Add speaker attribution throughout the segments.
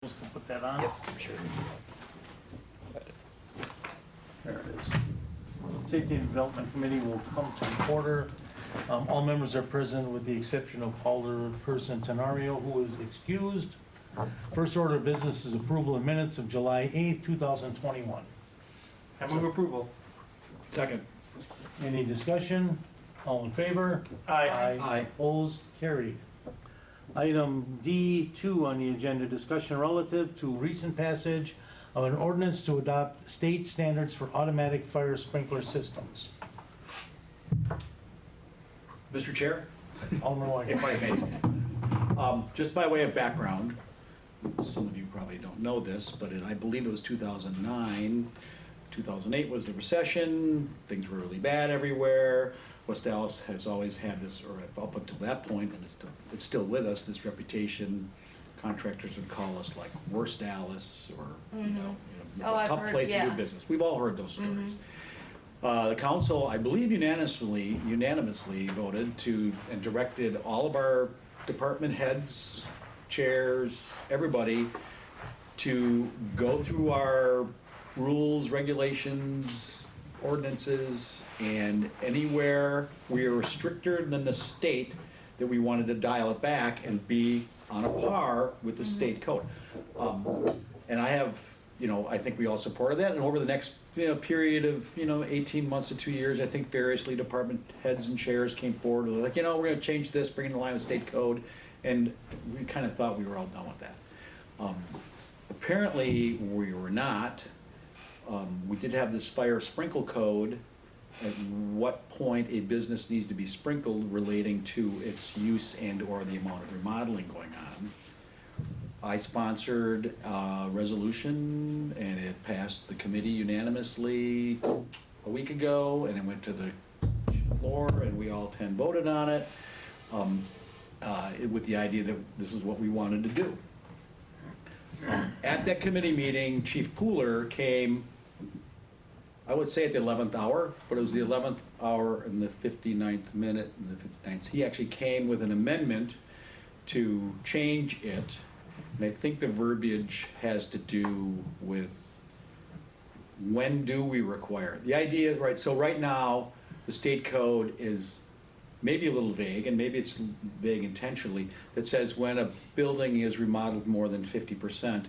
Speaker 1: just to put that on?
Speaker 2: Yep, sure.
Speaker 1: There it is. Safety and Development Committee will come to order. All members are present with the exception of Alderperson Tenario, who is excused. First order of business is approval of minutes of July 8th, 2021.
Speaker 3: I move approval.
Speaker 2: Second.
Speaker 1: Any discussion? All in favor?
Speaker 2: Aye.
Speaker 1: Opposed? Carried. Item D2 on the agenda, discussion relative to recent passage of an ordinance to adopt state standards for automatic fire sprinkler systems.
Speaker 4: Mr. Chair,
Speaker 1: Alderman
Speaker 4: if
Speaker 1: Weigel.
Speaker 4: I may. Just by way of background, some of you probably don't know this, but I believe it was 2009, 2008 was the recession, things were really bad everywhere. West Dallas has always had this, or up until that point, and it's still with us, this reputation. Contractors would call us like worst Dallas, or
Speaker 5: Oh, I've
Speaker 4: tough
Speaker 5: heard,
Speaker 4: place to
Speaker 5: yeah.
Speaker 4: do business. We've all heard those stories. The council, I believe unanimously voted to, and directed all of our department heads, chairs, everybody, to go through our rules, regulations, ordinances, and anywhere we are stricter than the state, that we wanted to dial it back and be on a par with the state code. And I have, I think we all supported that, and over the next, period of, 18 months to 2 years, I think variously department heads and chairs came forward, and like, we're gonna change this, bring it in line with state code, and we kind of thought we were all done with that. Apparently, we were not. We did have this fire sprinkle code, at what point a business needs to be sprinkled relating to its use and or the amount of remodeling going on. I sponsored a resolution and it passed the committee unanimously a week ago, and it went to the floor and we all 10 voted on it, with the idea that this is what we wanted to do. At that committee meeting, Chief Pooler came, I would say at the 11th hour, but it was the 11th hour and the 59th minute and the 59th. He actually came with an amendment to change it. And I think the verbiage has to do with when do we require it. The idea, right, so right now, the state code is maybe a little vague, and maybe it's vague intentionally, that says when a building is remodeled more than 50%,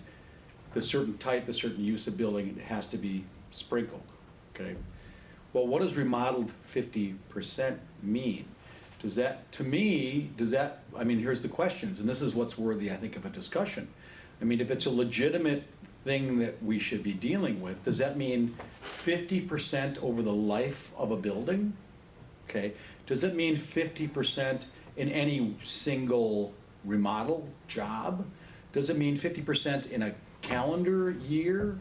Speaker 4: the certain type, the certain use of building, it has to be sprinkled, okay? Well, what does remodeled 50% mean? Does that, to me, here's the questions, and this is what's worthy, I think, of a discussion. I mean, if it's a legitimate thing that we should be dealing with, does that mean 50% over the life of a building? Okay, does it mean 50% in any single remodel job? Does it mean 50% in a calendar year?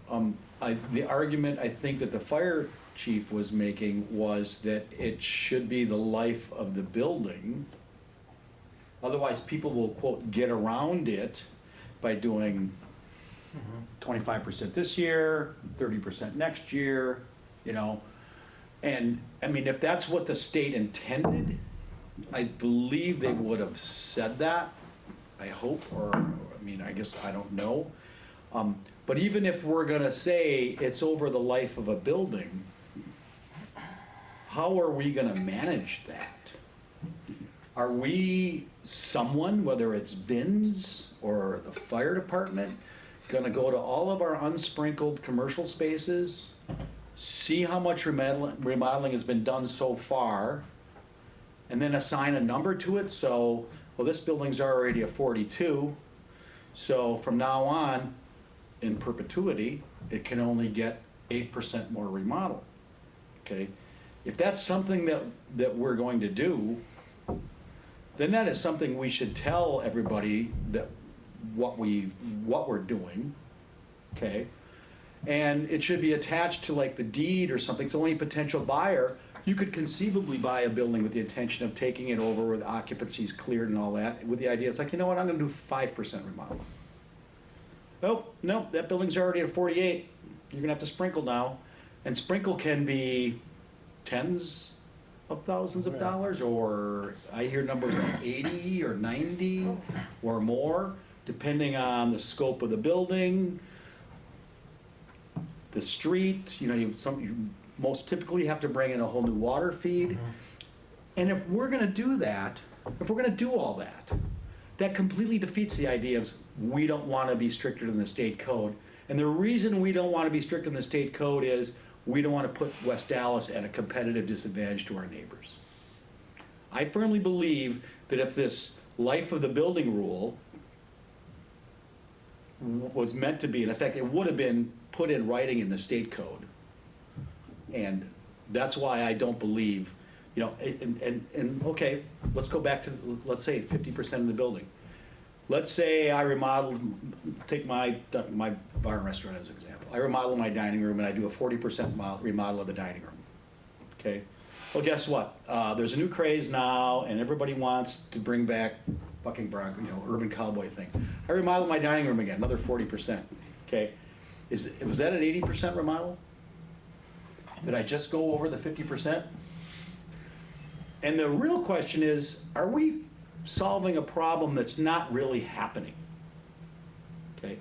Speaker 4: The argument I think that the fire chief was making was that it should be the life of the building. Otherwise, people will, quote, get around it by doing 25% this year, 30% next year, And, if that's what the state intended, I believe they would have said that, I hope, or, I guess I don't know. But even if we're gonna say it's over the life of a building, how are we gonna manage that? Are we someone, whether it's bins or the fire department, gonna go to all of our unsprinkled commercial spaces, see how much remodeling has been done so far, and then assign a number to it? So, well, this building's already a 42, so from now on, in perpetuity, it can only get 8% more remodel, okay? If that's something that we're going to do, then that is something we should tell everybody that what we're doing, okay? And it should be attached to like the deed or something, so any potential buyer, you could conceivably buy a building with the intention of taking it over with occupancies cleared and all that, with the idea, it's like, I'm gonna do 5% remodel. Oh, no, that building's already at 48, you're gonna have to sprinkle now. And sprinkle can be tens of thousands of dollars, or I hear numbers like 80 or 90 or more. depending on the scope of the building, the street, you most typically have to bring in a whole new water feed. And if we're gonna do that, if we're gonna do all that, that completely defeats the idea of we don't wanna be stricter than the state code. And the reason we don't wanna be stricter than the state code is we don't wanna put West Dallas at a competitive disadvantage to our neighbors. I firmly believe that if this life of the building rule was meant to be, in effect, it would have been put in writing in the state code. And that's why I don't believe, and okay, let's go back to, let's say 50% of the building. Let's say I remodeled, take my bar and restaurant as an example. I remodel my dining room and I do a 40% remodel of the dining room, okay? Well, guess what? There's a new craze now and everybody wants to bring back bucking bronco, urban cowboy thing. I remodeled my dining room again, another 40%, okay? Was that an 80% remodel? Did I just go over the 50%? And the real question is, are we solving a problem that's not really happening? Okay,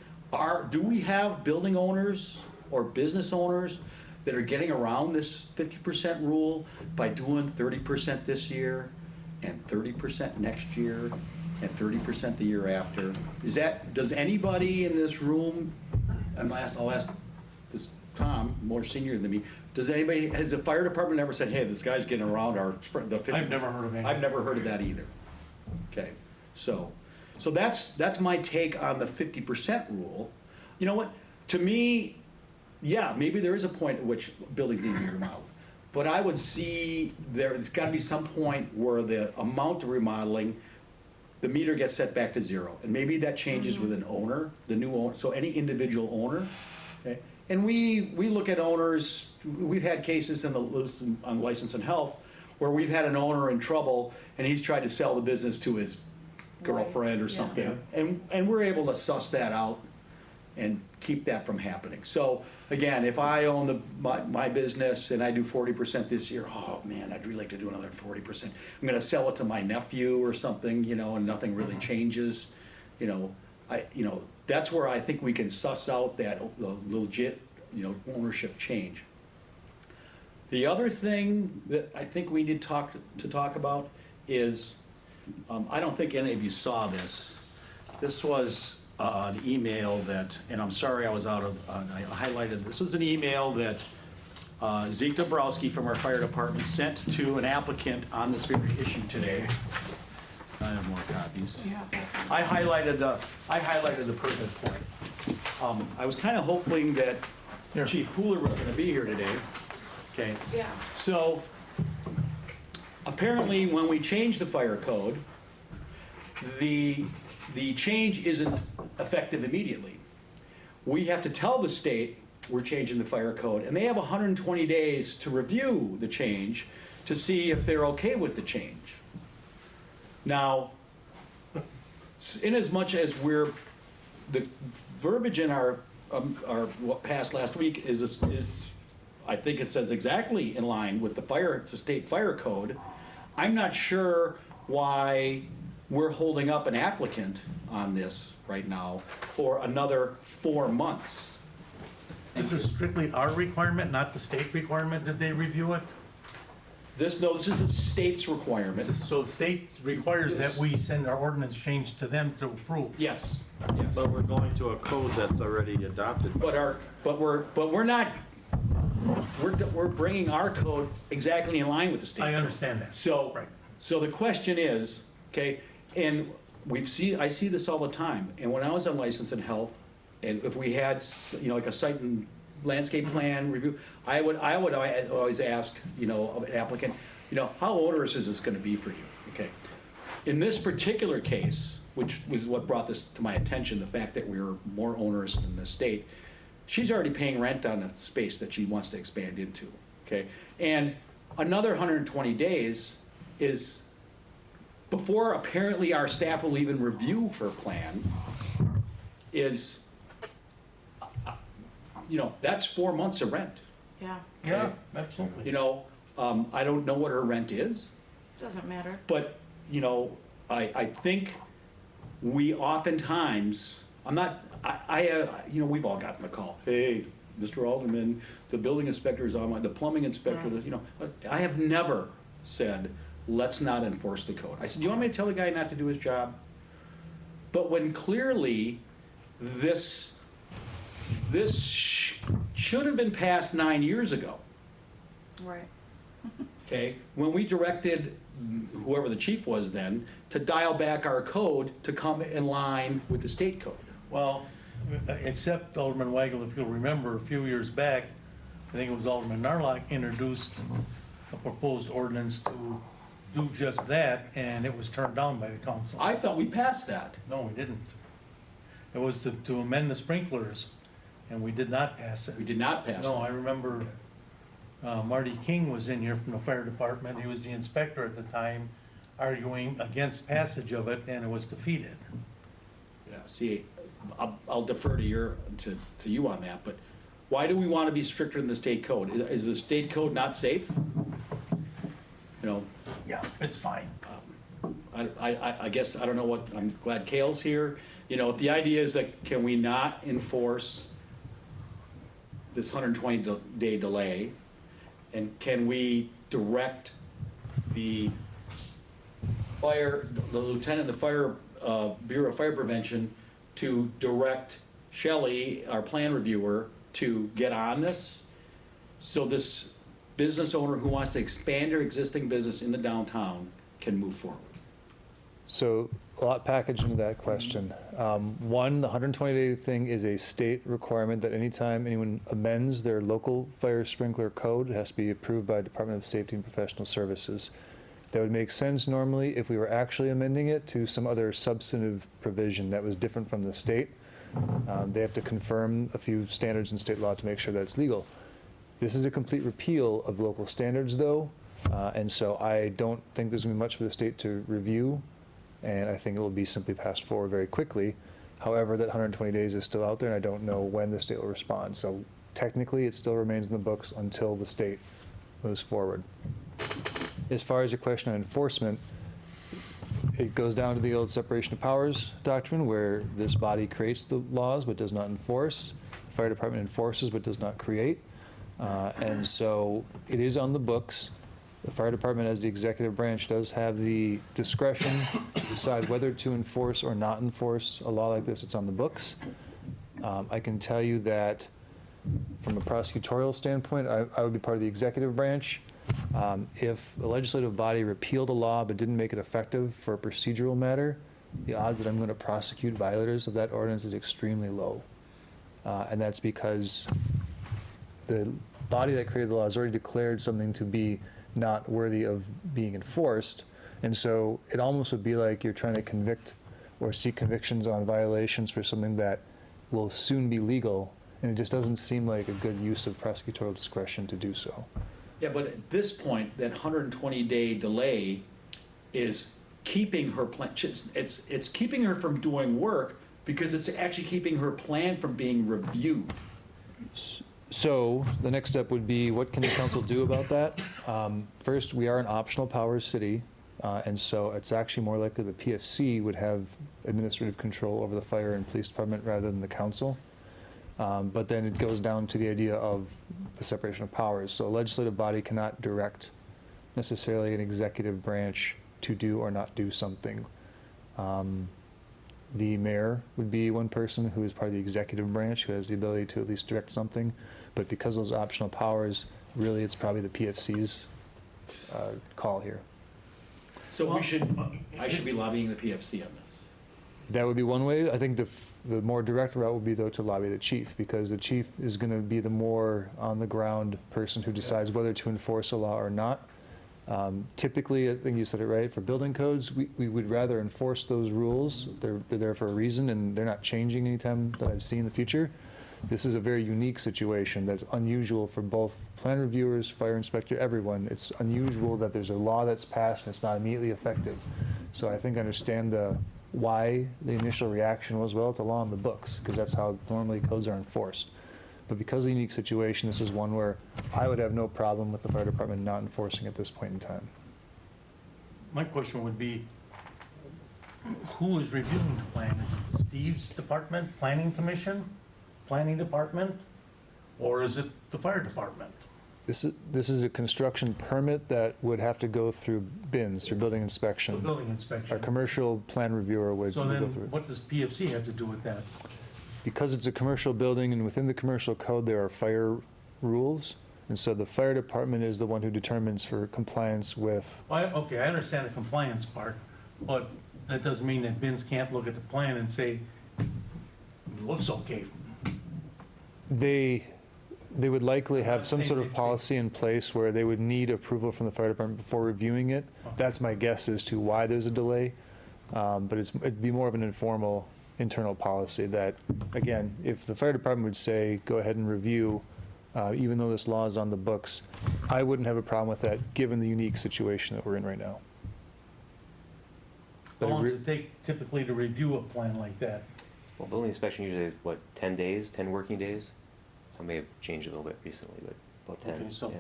Speaker 4: do we have building owners or business owners that are getting around this 50% rule by doing 30% this year and 30% next year and 30% the year after? Does anybody in this room, I'll ask this Tom, more senior than me, has the fire department ever said, hey, this guy's getting around the 50%?
Speaker 1: I've never heard of anything.
Speaker 4: I've never heard of that either. Okay, so that's my take on the 50% rule. You know what? To me, yeah, maybe there is a point at which buildings need to be remodeled. But I would see there's got to be some point where the amount of remodeling, the meter gets set back to zero. And maybe that changes with an owner, the new owner, so any individual owner. Okay? And we look at owners, we've had cases on License and Health where we've had an owner in trouble and he's tried to sell the business to his girlfriend or something. And we're able to suss that out and keep that from happening. So again, if I own my business and I do 40% this year, oh man, I'd really like to do another 40%. I'm gonna sell it to my nephew or something, and nothing really changes. That's where I think we can suss out that legit, ownership change. The other thing that I think we need to talk about is, I don't think any of you saw this. This was an email that, and I'm sorry I was I highlighted, this was an email that Zeke Dabrowski from our fire department sent to an applicant on this very issue today. I have more copies.
Speaker 5: Yeah, that's one.
Speaker 4: I highlighted the pertinent point. I was kind of hoping that Chief Pooler was going to be here today. Okay.
Speaker 5: Yeah.
Speaker 4: So apparently, when we change the fire code, the change isn't effective immediately. We have to tell the state we're changing the fire code, and they have 120 days to review the change to see if they're okay with the change. Now, in as much as the verbiage in our what passed last week is I think it says exactly in line with the state fire code. I'm not sure why we're holding up an applicant on this right now for another 4 months.
Speaker 1: This is strictly our requirement, not the state requirement that they review it?
Speaker 4: This is the state's requirement.
Speaker 1: So the state requires that we send our ordinance change to them to approve?
Speaker 4: Yes.
Speaker 6: But we're going to a code that's already adopted.
Speaker 4: But we're not. We're bringing our code exactly in line with the state.
Speaker 1: I understand that.
Speaker 4: So,
Speaker 1: Right.
Speaker 4: so the question is, okay, and I see this all the time. And when I was on License and Health, and if we had, like a site and landscape plan review, I would always ask, an applicant, how onerous is this going to be for you? Okay. In this particular case, which was what brought this to my attention, the fact that we were more onerous than the state, she's already paying rent on a space that she wants to expand into. Okay. And another 120 days is before apparently our staff will even review her plan, is, that's 4 months of rent.
Speaker 5: Yeah,
Speaker 1: Yeah, absolutely.
Speaker 4: I don't know what her rent is,
Speaker 5: doesn't matter.
Speaker 4: but, I think we oftentimes, we've all gotten the call, hey, Mr. Alderman, the building inspector is on the plumbing inspector, but I have never said, let's not enforce the code. I said, you want me to tell the guy not to do his job? But when clearly this should have been passed 9 years ago,
Speaker 5: Right.
Speaker 4: okay? When we directed whoever the chief was then to dial back our code to come in line with the state code.
Speaker 1: Well, except Alderman Weigel, if you'll remember, a few years back, I think it was Alderman Narlock introduced a proposed ordinance to do just that, and it was turned down by the council.
Speaker 4: I thought we passed that.
Speaker 1: No, we didn't. It was to amend the sprinklers, and we did not pass it.
Speaker 4: We did not pass
Speaker 1: No, I
Speaker 4: it.
Speaker 1: remember Marty King was in here from the fire department. He was the inspector at the time, arguing against passage of it, and it was defeated.
Speaker 4: Yeah, see, I'll defer to you on that, but why do we want to be stricter than the state code? Is the state code not safe? You know,
Speaker 1: Yeah, it's fine.
Speaker 4: I guess, I don't know what, I'm glad Cale's here. You know, the idea is that can we not enforce this 120-day delay? And can we direct the lieutenant, the fire, Bureau of Fire Prevention to direct Shelley, our plan reviewer, to get on this? So this business owner who wants to expand their existing business in the downtown can move forward.
Speaker 7: So a lot packaged into that question. One, the 120-day thing is a state requirement that anytime anyone amends their local fire sprinkler code, it has to be approved by Department of Safety and Professional Services. That would make sense normally if we were actually amending it to some other substantive provision that was different from the state. They have to confirm a few standards in state law to make sure that it's legal. This is a complete repeal of local standards, though, and so I don't think there's going to be much for the state to review, and I think it will be simply passed forward very quickly. However, that 120 days is still out there, and I don't know when the state will respond. So technically, it still remains in the books until the state moves forward. As far as your question on enforcement, it goes down to the old separation of powers doctrine, where this body creates the laws but does not enforce. The fire department enforces but does not create. And so it is on the books. The fire department, as the executive branch, does have the discretion to decide whether to enforce or not enforce a law like this. It's on the books. I can tell you that from a prosecutorial standpoint, I would be part of the executive branch. If a legislative body repealed a law but didn't make it effective for a procedural matter, the odds that I'm going to prosecute violators of that ordinance is extremely low. And that's because the body that created the law has already declared something to be not worthy of being enforced. And so it almost would be like you're trying to convict or seek convictions on violations for something that will soon be legal. And it just doesn't seem like a good use of prosecutorial discretion to do so.
Speaker 4: Yeah, but at this point, that 120-day delay is keeping her plan, it's keeping her from doing work because it's actually keeping her plan from being reviewed.
Speaker 7: So the next step would be, what can the council do about that? First, we are an optional powers city, and so it's actually more likely the PFC would have administrative control over the fire and police department rather than the council. But then it goes down to the idea of the separation of powers. So a legislative body cannot direct necessarily an executive branch to do or not do something. The mayor would be one person who is part of the executive branch who has the ability to at least direct something. But because of those optional powers, really it's probably the PFC's call here.
Speaker 4: So I should be lobbying the PFC on this.
Speaker 7: That would be one way. I think the more direct route would be, though, to lobby the chief, because the chief is going to be the more on-the-ground person who decides whether to enforce a law or not. Typically, I think you said it right, for building codes, we would rather enforce those rules. They're there for a reason, and they're not changing anytime that I've seen in the future. This is a very unique situation that's unusual for both plan reviewers, fire inspector, everyone. It's unusual that there's a law that's passed and it's not immediately effective. So I think I understand why the initial reaction was, well, it's a law in the books, because that's how normally codes are enforced. But because of the unique situation, this is one where I would have no problem with the fire department not enforcing at this point in time.
Speaker 1: My question would be, who is reviewing the plan? Is it Steve's department, planning commission, planning department? Or is it the fire department?
Speaker 7: This is a construction permit that would have to go through BINs, through building
Speaker 1: The
Speaker 7: inspection.
Speaker 1: building
Speaker 7: Our
Speaker 1: inspection?
Speaker 7: commercial plan reviewer would
Speaker 1: So
Speaker 7: go
Speaker 1: then,
Speaker 7: through it.
Speaker 1: what does PFC have to do with that?
Speaker 7: Because it's a commercial building and within the commercial code, there are fire rules. And so the fire department is the one who determines for compliance with,
Speaker 1: Okay, I understand the compliance part, but that doesn't mean that Vince can't look at the plan and say, looks okay.
Speaker 7: they would likely have some sort
Speaker 1: They-
Speaker 7: of policy in place where they would need approval from the fire department before reviewing it. That's my guess as to why there's a delay. But it'd be more of an informal internal policy that, again, if the fire department would say, go ahead and review, even though this law is on the books, I wouldn't have a problem with that, given the unique situation that we're in right now.
Speaker 1: How
Speaker 7: But
Speaker 1: long
Speaker 7: it
Speaker 1: does it take typically to review a plan like that?
Speaker 5: Well, building inspection usually is what, 10 days, 10 working days? I may have changed a little bit recently, but about 10,
Speaker 1: Okay, so-
Speaker 5: yeah.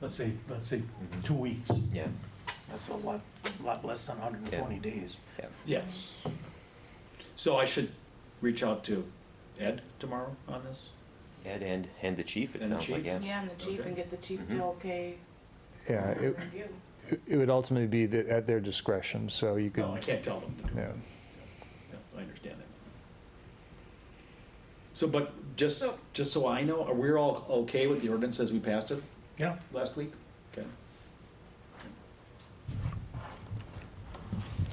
Speaker 1: Let's say 2 weeks.
Speaker 5: Yeah,
Speaker 1: That's a lot less than 120 days.
Speaker 5: yeah.
Speaker 4: Yes. So I should reach out to Ed tomorrow on this?
Speaker 5: Ed and the chief, it
Speaker 4: And the
Speaker 5: sounds like,
Speaker 4: chief?
Speaker 5: yeah.
Speaker 8: Yeah, and the chief,
Speaker 4: Okay.
Speaker 8: and get the chief
Speaker 5: Mhm.
Speaker 8: to okay
Speaker 7: Yeah,
Speaker 8: review.
Speaker 7: it would ultimately be at their discretion, so you could,
Speaker 4: No, I can't tell them to do
Speaker 7: yeah.
Speaker 4: it. Yeah, I understand that. So, but just so I know, are we all okay with the ordinance as we passed it
Speaker 1: Yeah,
Speaker 4: last week? Okay.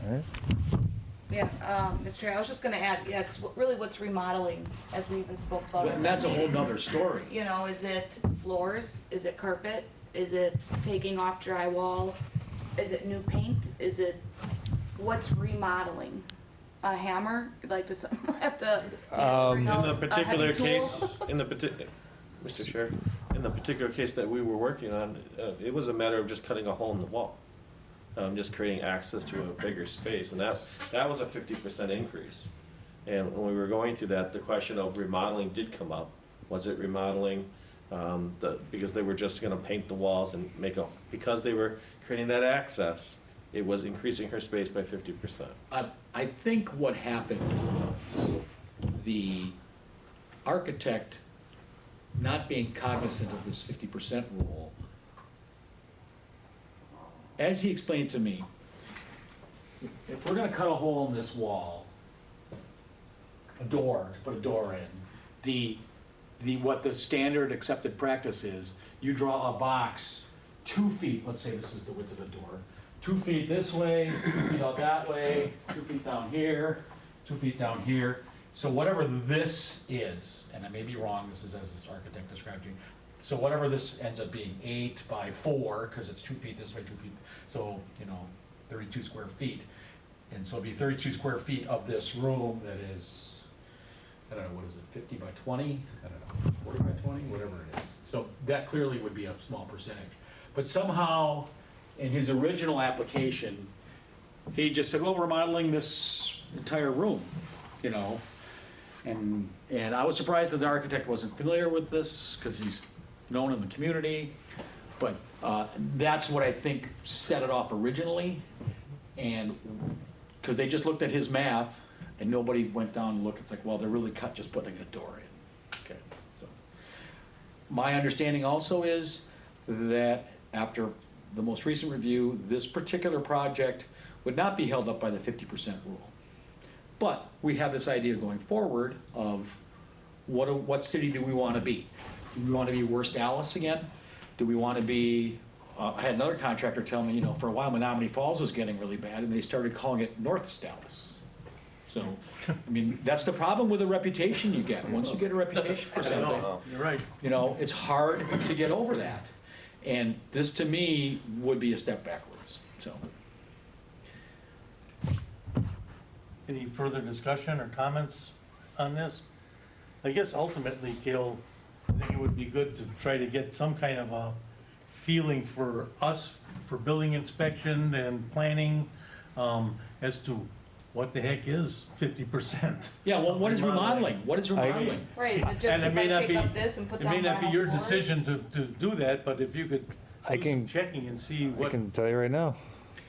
Speaker 7: All right.
Speaker 8: Yeah, Mr. Chair, I was just gonna add, yeah, 'cause really what's remodeling, as we even spoke about.
Speaker 4: And that's a whole nother story.
Speaker 8: You know, is it floors? Is it carpet? Is it taking off drywall? Is it new paint? Is it, what's remodeling? A hammer? Like, does someone have to bring
Speaker 6: In
Speaker 8: out
Speaker 6: the
Speaker 8: a
Speaker 6: particular
Speaker 8: heavy tool?
Speaker 6: case, Mr. Chair, in the particular case that we were working on, it was a matter of just cutting a hole in the wall. Just creating access to a bigger space, and that was a 50% increase. And when we were going through that, the question of remodeling did come up. Was it remodeling, because they were just gonna paint the walls and because they were creating that access, it was increasing her space by 50%.
Speaker 4: I think what happened was the architect not being cognizant of this 50% rule. As he explained to me, if we're gonna cut a hole in this wall, a door, to put a door in, what the standard accepted practice is, you draw a box 2 feet, let's say this is the width of the door, 2 feet this way, 2 feet out that way, 2 feet down here, 2 feet down here. So whatever this is, and I may be wrong, this is as this architect described to you, so whatever this ends up being, 8 by 4, because it's 2 feet this way, 2 feet, so, 32 square feet. And so it'd be 32 square feet of this room that is, I don't know, what is it, 50 by 20? I don't know, 40 by 20, whatever it is. So that clearly would be a small percentage. But somehow, in his original application, he just said, well, we're modeling this entire room, And I was surprised that the architect wasn't familiar with this, because he's known in the community. But that's what I think set it off originally. And, because they just looked at his math, and nobody went down and looked, it's like, well, they're really cut just putting a door in. Okay. So my understanding also is that after the most recent review, this particular project would not be held up by the 50% rule. But we have this idea going forward of what city do we want to be? Do we want to be worst Dallas again? Do we want to be, I had another contractor tell me, for a while Menominee Falls was getting really bad, and they started calling it North Dallas. So, that's the problem with a reputation you get. Once you get a reputation for something,
Speaker 1: You're right.
Speaker 4: it's hard to get over that. And this, to me, would be a step backwards, so.
Speaker 1: Any further discussion or comments on this? I guess ultimately, Gail, I think it would be good to try to get some kind of a feeling for us, for building inspection and planning, as to what the heck is 50%.
Speaker 4: Yeah, well, what is remodeling? What is remodeling?
Speaker 8: Right, is it just
Speaker 1: And it
Speaker 8: if
Speaker 1: may
Speaker 8: I
Speaker 1: not
Speaker 8: take
Speaker 1: be,
Speaker 8: up this and put
Speaker 1: it
Speaker 8: down
Speaker 1: may not be
Speaker 8: vinyl
Speaker 1: your
Speaker 8: floors?
Speaker 1: decision to do that, but if you could
Speaker 7: I
Speaker 1: do
Speaker 7: can-
Speaker 1: some checking and see
Speaker 7: I
Speaker 1: what,
Speaker 7: can tell you right now.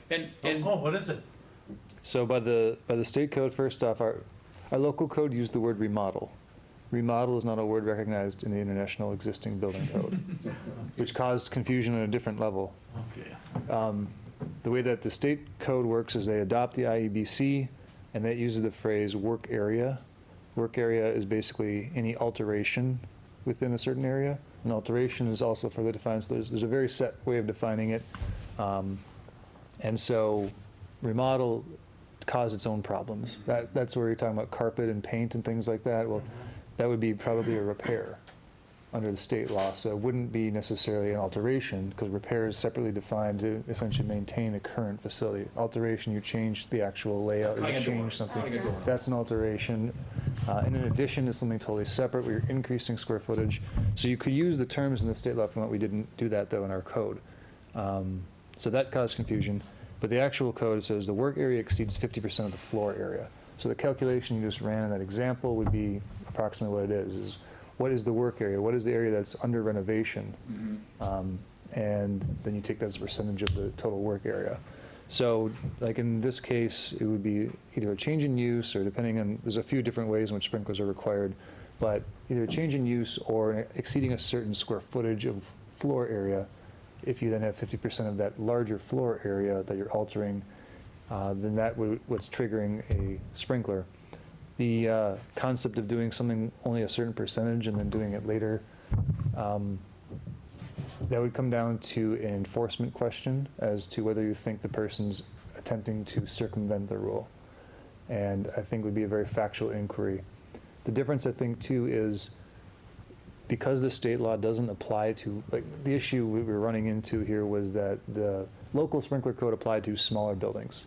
Speaker 4: And
Speaker 1: oh, what is it?
Speaker 7: So by the state code, first off, our local code used the word remodel. Remodel is not a word recognized in the international existing building code, which caused confusion on a different level.
Speaker 1: Okay.
Speaker 7: The way that the state code works is they adopt the IEBC, and that uses the phrase work area. Work area is basically any alteration within a certain area. An alteration is also further defined, so there's a very set way of defining it. And so remodel caused its own problems. That's where you're talking about carpet and paint and things like that. Well, that would be probably a repair under the state law, so it wouldn't be necessarily an alteration, because repair is separately defined to essentially maintain a current facility. Alteration, you change the actual layout, or
Speaker 4: Cutting
Speaker 7: you
Speaker 4: a door.
Speaker 7: change something.
Speaker 4: Cutting a door.
Speaker 7: That's an alteration. And in addition, is something totally separate, where you're increasing square footage. So you could use the terms in the state law, from what we didn't do that, though, in our code. So that caused confusion. But the actual code says the work area exceeds 50% of the floor area. So the calculation you just ran in that example would be approximately what it is what is the work area? What is the area that's under renovation? And then you take that as a percentage of the total work area. So like in this case, it would be either a change in use, or depending on, there's a few different ways in which sprinklers are required, but either a change in use or exceeding a certain square footage of floor area. If you then have 50% of that larger floor area that you're altering, then that would what's triggering a sprinkler. The concept of doing something only a certain percentage and then doing it later, that would come down to an enforcement question as to whether you think the person's attempting to circumvent the rule. And I think would be a very factual inquiry. The difference, I think, too, is because the state law doesn't apply to, like, the issue we were running into here was that the local sprinkler code applied to smaller buildings.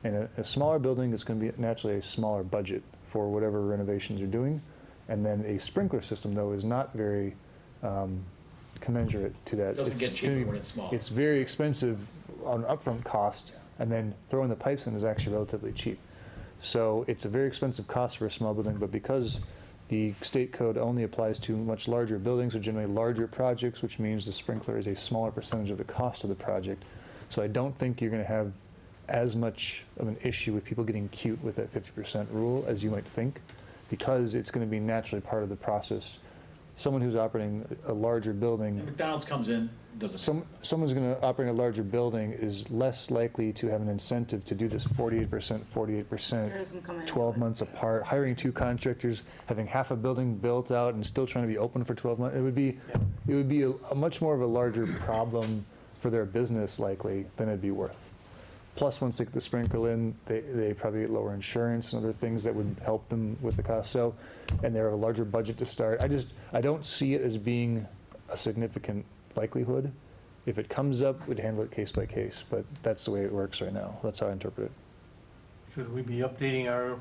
Speaker 7: And a smaller building is going to be naturally a smaller budget for whatever renovations you're doing. And then a sprinkler system, though, is not very commensurate to that.
Speaker 4: It doesn't get cheaper when it's small.
Speaker 7: It's very expensive on upfront cost, and then throwing the pipes in is actually relatively cheap. So it's a very expensive cost for a small building, but because the state code only applies to much larger buildings, or generally larger projects, which means the sprinkler is a smaller percentage of the cost of the project. So I don't think you're going to have as much of an issue with people getting cute with that 50% rule as you might think, because it's going to be naturally part of the process. Someone who's operating a larger building,
Speaker 4: And McDonald's comes in, does a
Speaker 7: someone's going to operate a larger building is less likely to have an incentive to do this 48%, 48%,
Speaker 8: Doesn't come in.
Speaker 7: 12 months apart, hiring 2 contractors, having half a building built out and still trying to be open for 12 months. It would be a much more of a larger problem for their business likely than it'd be worth. Plus, once they get the sprinkle in, they probably get lower insurance and other things that would help them with the cost. So, and they have a larger budget to start. I don't see it as being a significant likelihood. If it comes up, we'd handle it case by case, but that's the way it works right now. That's how I interpret it.
Speaker 1: Should we be updating our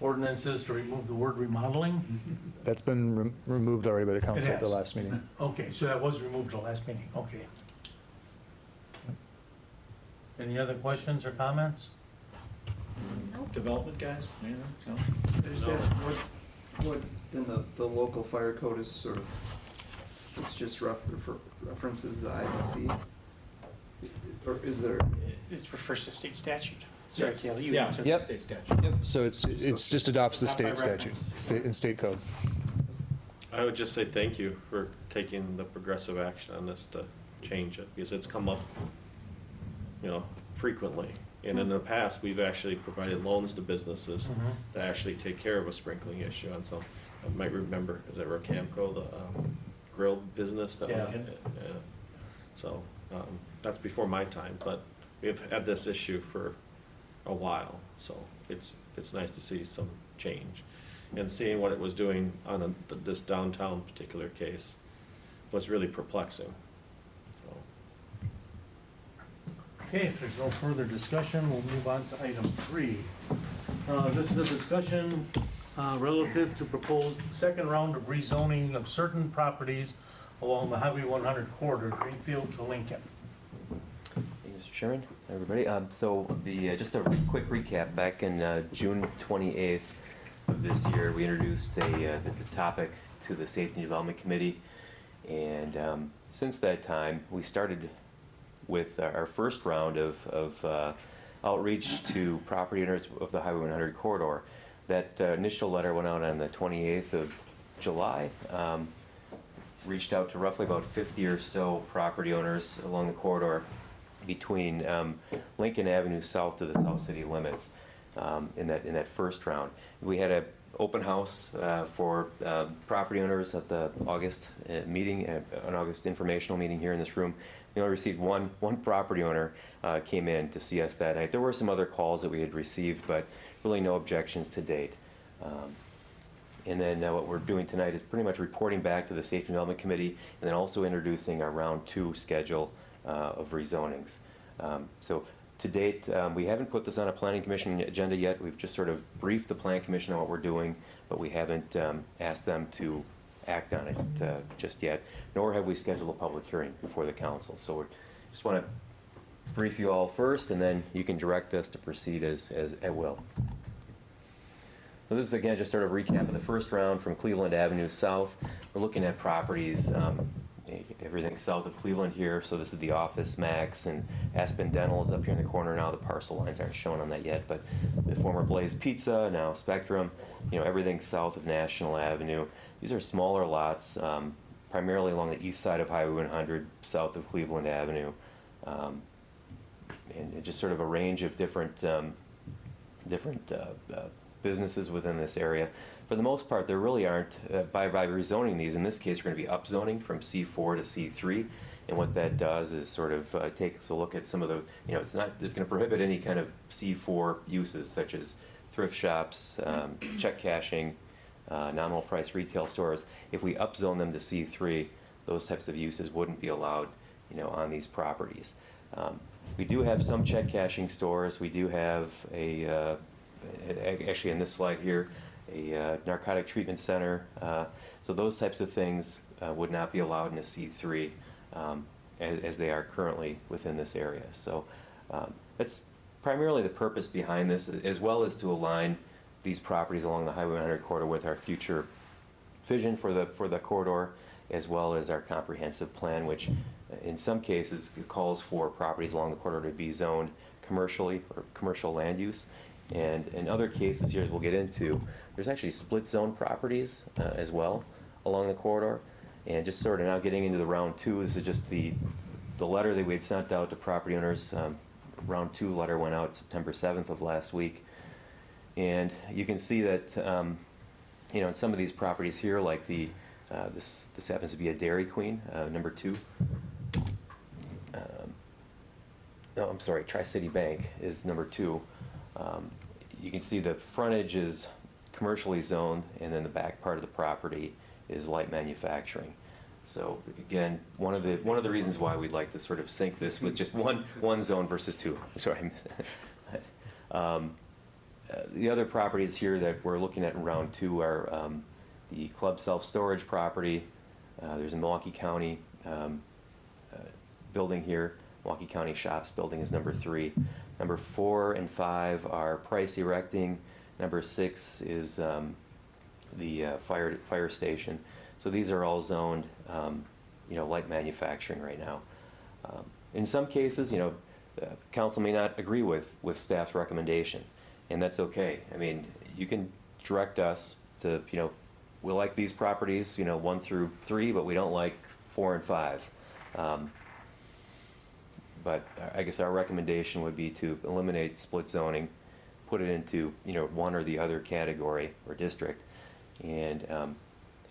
Speaker 1: ordinances to remove the word remodeling?
Speaker 7: That's been removed already by the council at the
Speaker 1: has.
Speaker 7: last meeting.
Speaker 1: Okay, so that was removed at the last meeting, okay. Any other questions or comments?
Speaker 4: development guys, anything? No?
Speaker 3: I just asked what, then the local fire code is sort of, it's just references the IBC? Or is there,
Speaker 2: It refers to state statute. Sorry,
Speaker 4: Yes.
Speaker 2: Kayla, you
Speaker 4: Yeah.
Speaker 2: answered.
Speaker 7: Yep.
Speaker 4: State statute.
Speaker 7: So it's just adopts the
Speaker 2: Not by
Speaker 7: state statute,
Speaker 2: reference.
Speaker 7: and state code.
Speaker 6: I would just say thank you for taking the progressive action on this to change it, because it's come up, frequently. And in the past, we've actually provided loans to businesses to actually take care of a sprinkling issue on some. I might remember, is it Rocamco, the grill business that?
Speaker 1: Yeah.
Speaker 6: Yeah. So, that's before my time, but we've had this issue for a while, so it's nice to see some change. And seeing what it was doing on this downtown particular case was really perplexing, so.
Speaker 1: Okay, if there's no further discussion, we'll move on to item 3. This is a discussion relative to proposed second round of rezoning of certain properties along the Highway 100 corridor, Greenfield to Lincoln.
Speaker 5: Thank you, Mr. Chairman, everybody. So just a quick recap, back in June 28th of this year, we introduced the topic to the Safety and Development Committee. And since that time, we started with our first round of outreach to property owners of the Highway 100 corridor. That initial letter went out on the 28th of July. Reached out to roughly about 50 or so property owners along the corridor between Lincoln Avenue south to the South City limits in that first round. We had an open house for property owners at the August meeting, an August informational meeting here in this room. We only received one property owner came in to see us that night. There were some other calls that we had received, but really no objections to date. And then what we're doing tonight is pretty much reporting back to the Safety and Development Committee, and then also introducing our round 2 schedule of rezonings. So to date, we haven't put this on a planning commission agenda yet. We've just sort of briefed the planning commission on what we're doing, but we haven't asked them to act on it just yet, nor have we scheduled a public hearing before the council. So we just want to brief you all first, and then you can direct us to proceed as at will. So this is, again, just sort of recap of the first round from Cleveland Avenue South. We're looking at properties, everything south of Cleveland here. So this is the Office Max, and Aspen Dental is up here in the corner now. The parcel lines aren't shown on that yet, but the former Blaze Pizza, now Spectrum, everything south of National Avenue. These are smaller lots, primarily along the east side of Highway 100, south of Cleveland Avenue. And just sort of a range of different businesses within this area. For the most part, there really aren't, by rezoning these, in this case, we're going to be upzoning from C4 to C3. And what that does is sort of takes a look at some of the, it's going to prohibit any kind of C4 uses, such as thrift shops, check cashing, nominal price retail stores. If we upzone them to C3, those types of uses wouldn't be allowed, on these properties. We do have some check cashing stores. We do have actually in this slide here, a narcotic treatment center. So those types of things would not be allowed in a C3 as they are currently within this area. So that's primarily the purpose behind this, as well as to align these properties along the Highway 100 corridor with our future vision for the corridor, as well as our comprehensive plan, which in some cases calls for properties along the corridor to be zoned commercially or commercial land use. And in other cases here, as we'll get into, there's actually split zone properties as well along the corridor. And just sort of now getting into the round 2, this is just the letter that we had sent out to property owners. Round 2 letter went out September 7th of last week. And you can see that, in some of these properties here, like this happens to be a Dairy Queen, number 2. No, I'm sorry, Tri-City Bank is number 2. You can see the frontage is commercially zoned, and then the back part of the property is light manufacturing. So again, one of the reasons why we'd like to sort of sync this with just one zone versus 2. Sorry. The other properties here that we're looking at in round 2 are the Club Self-Storage property. There's a Milwaukee County building here. Milwaukee County Shops building is number 3. Number 4 and 5 are Price Erecting. Number 6 is the fire station. So these are all zoned, light manufacturing right now. In some cases, council may not agree with staff's recommendation, and that's okay. I mean, you can direct us to, we like these properties, 1 through 3, but we don't like 4 and 5. But I guess our recommendation would be to eliminate split zoning, put it into one or the other category or district, and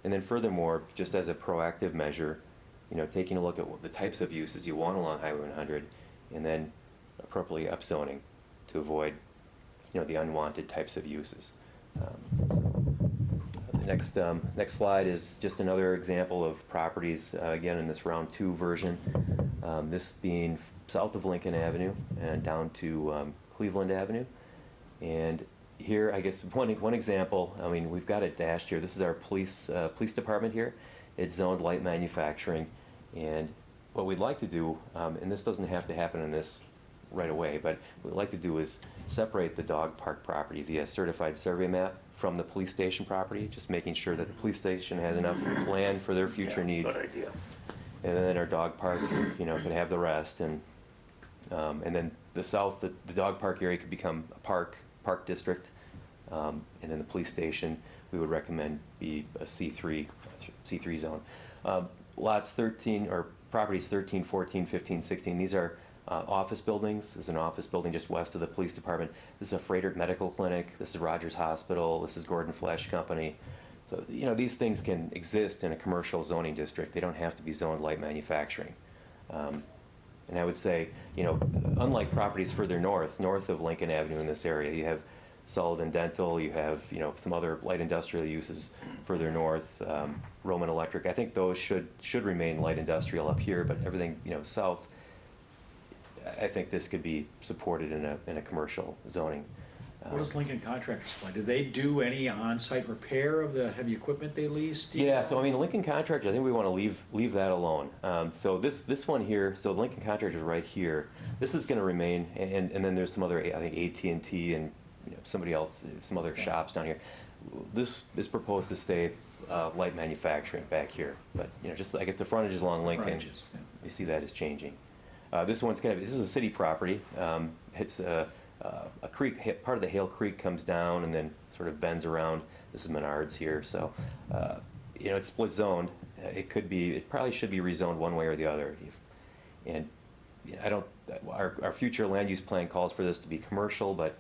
Speaker 5: then furthermore, just as a proactive measure, taking a look at the types of uses you want along Highway 100, and then appropriately upzoning to avoid the unwanted types of uses. The next slide is just another example of properties, again in this round 2 version. This being south of Lincoln Avenue and down to Cleveland Avenue. And here, I guess one example, I mean, we've got it dashed here. This is our police department here. It's zoned light manufacturing. And what we'd like to do, and this doesn't have to happen in this right away, but what we'd like to do is separate the dog park property via certified survey map from the police station property, just making sure that the police station has enough land for their future needs.
Speaker 1: Good idea.
Speaker 5: And then our dog park, can have the rest, and then the south, the dog park area could become a park district. And then the police station, we would recommend be a C3 zone. Lots 13, or properties 13, 14, 15, 16, these are office buildings. This is an office building just west of the police department. This is a Freighter Medical Clinic. This is Rogers Hospital. This is Gordon Flash Company. So, you know, these things can exist in a commercial zoning district. They don't have to be zoned light manufacturing. And I would say, you know, unlike properties further north of Lincoln Avenue in this area, you have Sullivan Dental, you have, you know, some other light industrial uses further north, Roman Electric. I think those should remain light industrial up here, but everything, you know, south, I think this could be supported in a commercial zoning.
Speaker 4: What does Lincoln Contractor Supply, do they do any on-site repair of the heavy equipment they lease? Do you
Speaker 5: Yeah,
Speaker 4: know?
Speaker 5: so I mean, Lincoln Contractor, I think we want to leave that alone. So this one here, so Lincoln Contractor is right here. This is going to remain, and then there's some other, I think AT&T and, you know, somebody else, some other shops down here. This is proposed to stay light manufacturing back here, but, you know, just I guess the frontage is along Lincoln.
Speaker 4: Frontages, yeah.
Speaker 5: You see that is changing. This one's this is a city property. It's a creek, part of the Hale Creek comes down and then sort of bends around. This is Menards here, so, you know, it's split zoned. It probably should be rezoned one way or the other. And I don't, our future land use plan calls for this to be commercial, but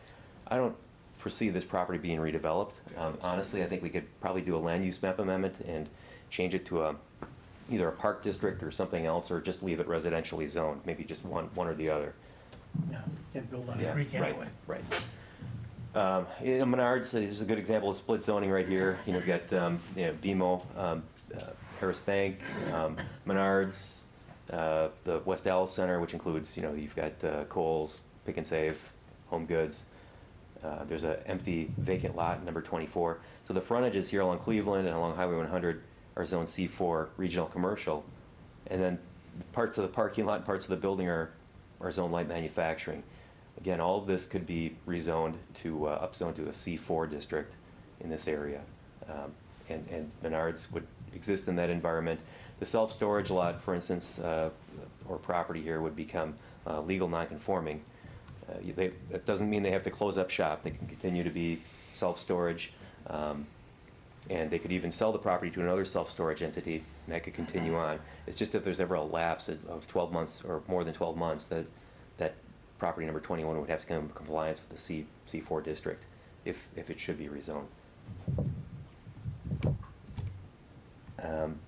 Speaker 5: I don't foresee this property being redeveloped. Honestly, I think we could probably do a land use map amendment and change it to either a park district or something else, or just leave it residentially zoned, maybe just one or the other.
Speaker 1: Yeah, can't build on a
Speaker 5: Yeah,
Speaker 1: creek
Speaker 5: right,
Speaker 1: anyway.
Speaker 5: right. You know, Menards is a good example of split zoning right here. You know, we've got, you know, BMO, Harris Bank, Menards, the West Dallas Center, which includes, you know, you've got Kohl's, Pick and Save, Home Goods. There's an empty vacant lot, number 24. So the frontages here along Cleveland and along Highway 100 are zone C4 regional commercial. And then parts of the parking lot and parts of the building are zone light manufacturing. Again, all of this could be rezoned to upzone to a C4 district in this area. And Menards would exist in that environment. The self-storage lot, for instance, or property here would become legal non-conforming. That doesn't mean they have to close up shop. They can continue to be self-storage. And they could even sell the property to another self-storage entity, and that could continue on. It's just if there's ever a lapse of 12 months or more than 12 months, that property number 21 would have to come in compliance with the C4 district if it should be rezoned. And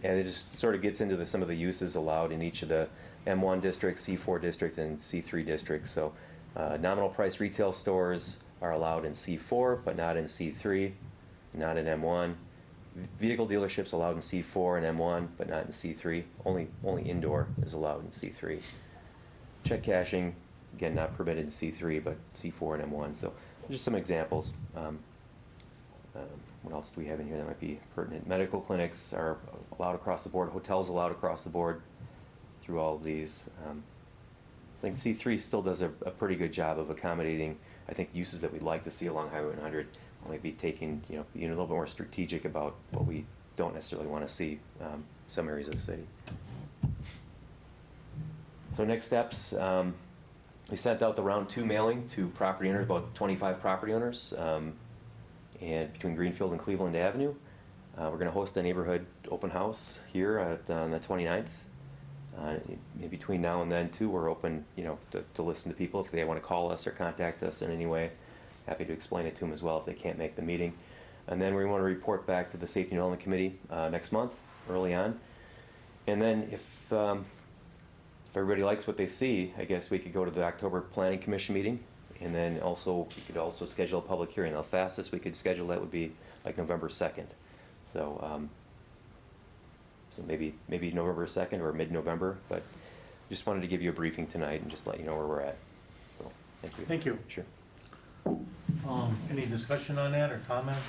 Speaker 5: it just sort of gets into some of the uses allowed in each of the M1 district, C4 district, and C3 districts. So nominal price retail stores are allowed in C4, but not in C3. Not in M1. Vehicle dealerships allowed in C4 and M1, but not in C3. Only indoor is allowed in C3. Check cashing, again, not permitted in C3, but C4 and M1. So just some examples. What else do we have in here that might be pertinent? Medical clinics are allowed across the board. Hotels allowed across the board through all of these. I think C3 still does a pretty good job of accommodating, I think, uses that we'd like to see along Highway 100. Only be taking, you know, being a little bit more strategic about what we don't necessarily want to see in some areas of the city. So next steps, we sent out the round 2 mailing to property owners, about 25 property owners, and between Greenfield and Cleveland Avenue. We're going to host a neighborhood open house here on the 29th. In between now and then, too, we're open, you know, to listen to people if they want to call us or contact us in any way. Happy to explain it to them as well if they can't make the meeting. And then we want to report back to the Safety and Development Committee next month, early on. And then if everybody likes what they see, I guess we could go to the October Planning Commission meeting. And then also, we could also schedule a public hearing. The fastest we could schedule that would be like November 2nd. So, so maybe November 2nd or mid-November. But just wanted to give you a briefing tonight and just let you know where we're at. So, thank you.
Speaker 1: Thank you.
Speaker 5: Sure.
Speaker 1: Any discussion on that or comments?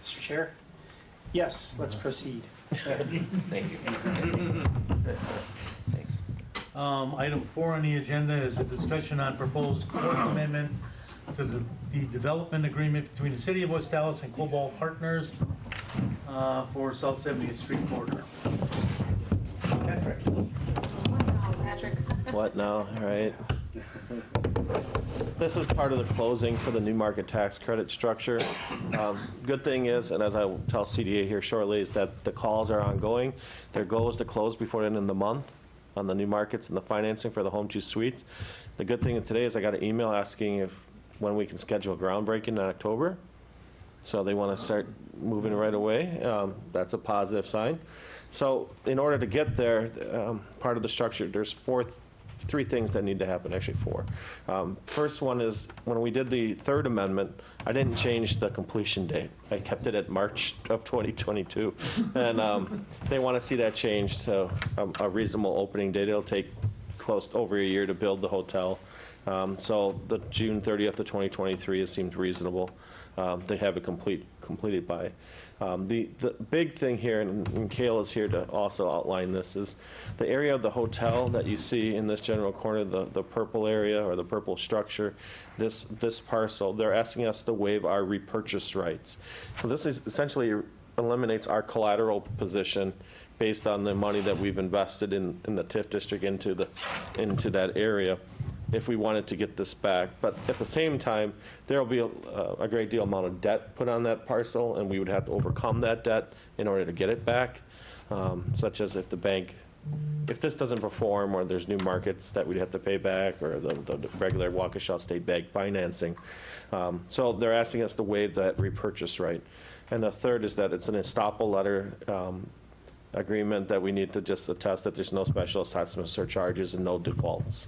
Speaker 2: Mr. Chair? Yes, let's proceed.
Speaker 5: Thank you. Thanks.
Speaker 1: Item 4 on the agenda is a discussion on proposed court amendment to the development agreement between the City of West Dallas and Cobalt Partners for South 70th Street corridor. Patrick?
Speaker 8: Just one now, Patrick.
Speaker 6: What now, all right? This is part of the closing for the new market tax credit structure. Good thing is, and as I will tell CDA here shortly, is that the calls are ongoing. Their goal is to close before the end of the month on the new markets and the financing for the Home 2 Suites. The good thing today is I got an email asking when we can schedule groundbreaking in October. So they want to start moving right away. That's a positive sign. So in order to get there, part of the structure, there's three things that need to happen, actually four. First one is, when we did the third amendment, I didn't change the completion date. I kept it at March of 2022. And they want to see that changed to a reasonable opening date. It'll take close to over a year to build the hotel. So the June 30th of 2023 has seemed reasonable. They have it completed by. The big thing here, and Kayla is here to also outline this, is the area of the hotel that you see in this general corner, the purple area or the purple structure, this parcel, they're asking us to waive our repurchase rights. So this is essentially eliminates our collateral position based on the money that we've invested in the TIF district into that area, if we wanted to get this back. But at the same time, there will be a great deal amount of debt put on that parcel, and we would have to overcome that debt in order to get it back, such as if this doesn't perform, or there's new markets that we'd have to pay back, or the regular Waukesha State Bank financing. So they're asking us to waive that repurchase right. And the third is that it's an estoppel letter agreement that we need to just attest that there's no special assessments or charges and no defaults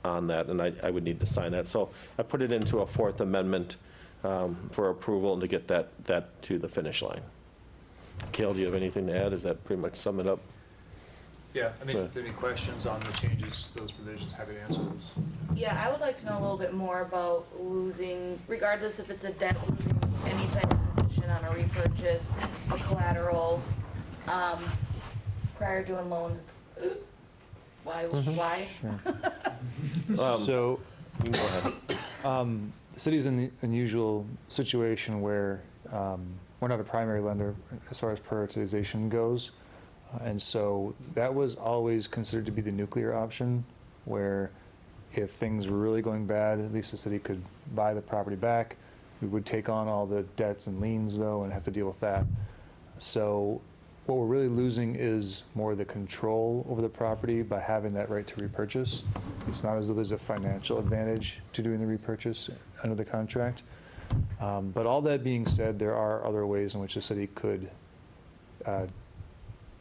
Speaker 6: on that, and I would need to sign that. So I put it into a fourth amendment for approval and to get that to the finish line. Kale, do you have anything to add? Does that pretty much sum it up?
Speaker 9: Yeah, I mean, if there are any questions on the changes to those provisions, happy to answer those.
Speaker 8: Yeah, I would like to know a little bit more about losing, regardless if it's a debt, losing any type of position on a repurchase, a collateral, prior doing loans, it's, why?
Speaker 7: So,
Speaker 6: You can go ahead.
Speaker 7: the city's in the unusual situation where we're not a primary lender as far as prioritization goes. And so that was always considered to be the nuclear option, where if things were really going bad, at least the city could buy the property back. We would take on all the debts and liens, though, and have to deal with that. So what we're really losing is more the control over the property by having that right to repurchase. It's not as though there's a financial advantage to doing the repurchase under the contract. But all that being said, there are other ways in which the city could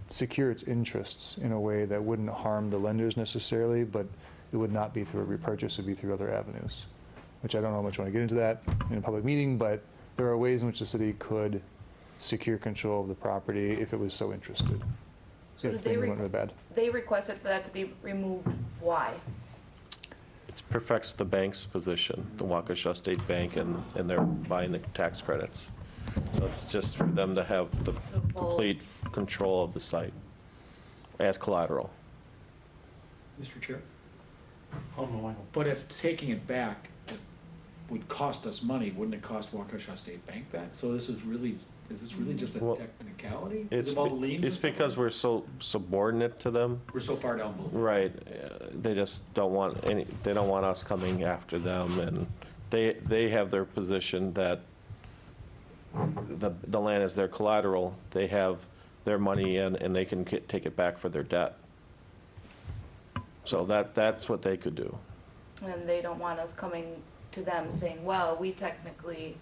Speaker 7: secure its interests in a way that wouldn't harm the lenders necessarily, but it would not be through a repurchase, it would be through other avenues, which I don't know how much I want to get into that in a public meeting, but there are ways in which the city could secure control of the property if it was so interested.
Speaker 8: So
Speaker 7: If
Speaker 8: did they
Speaker 7: things went really bad.
Speaker 8: They requested for that to be removed, why?
Speaker 6: It perfects the bank's position, the Waukesha State Bank, and they're buying the tax credits. So it's just for them to have the
Speaker 8: full-
Speaker 6: complete control of the site as collateral.
Speaker 4: Mr. Chair?
Speaker 1: Alderman Weigel.
Speaker 4: But if taking it back would cost us money, wouldn't it cost Waukesha State Bank that? So is this really just a
Speaker 6: Well,
Speaker 4: technicality?
Speaker 6: It's
Speaker 4: About liens and
Speaker 6: it's
Speaker 4: stuff?
Speaker 6: because we're so subordinate to them.
Speaker 4: We're so far down below.
Speaker 6: Right, they just don't want they don't want us coming after them, and they have their position that the land is their collateral, they have their money in, and they can take it back for their debt. So that's what they could do.
Speaker 8: And they don't want us coming to them saying, well, we technically,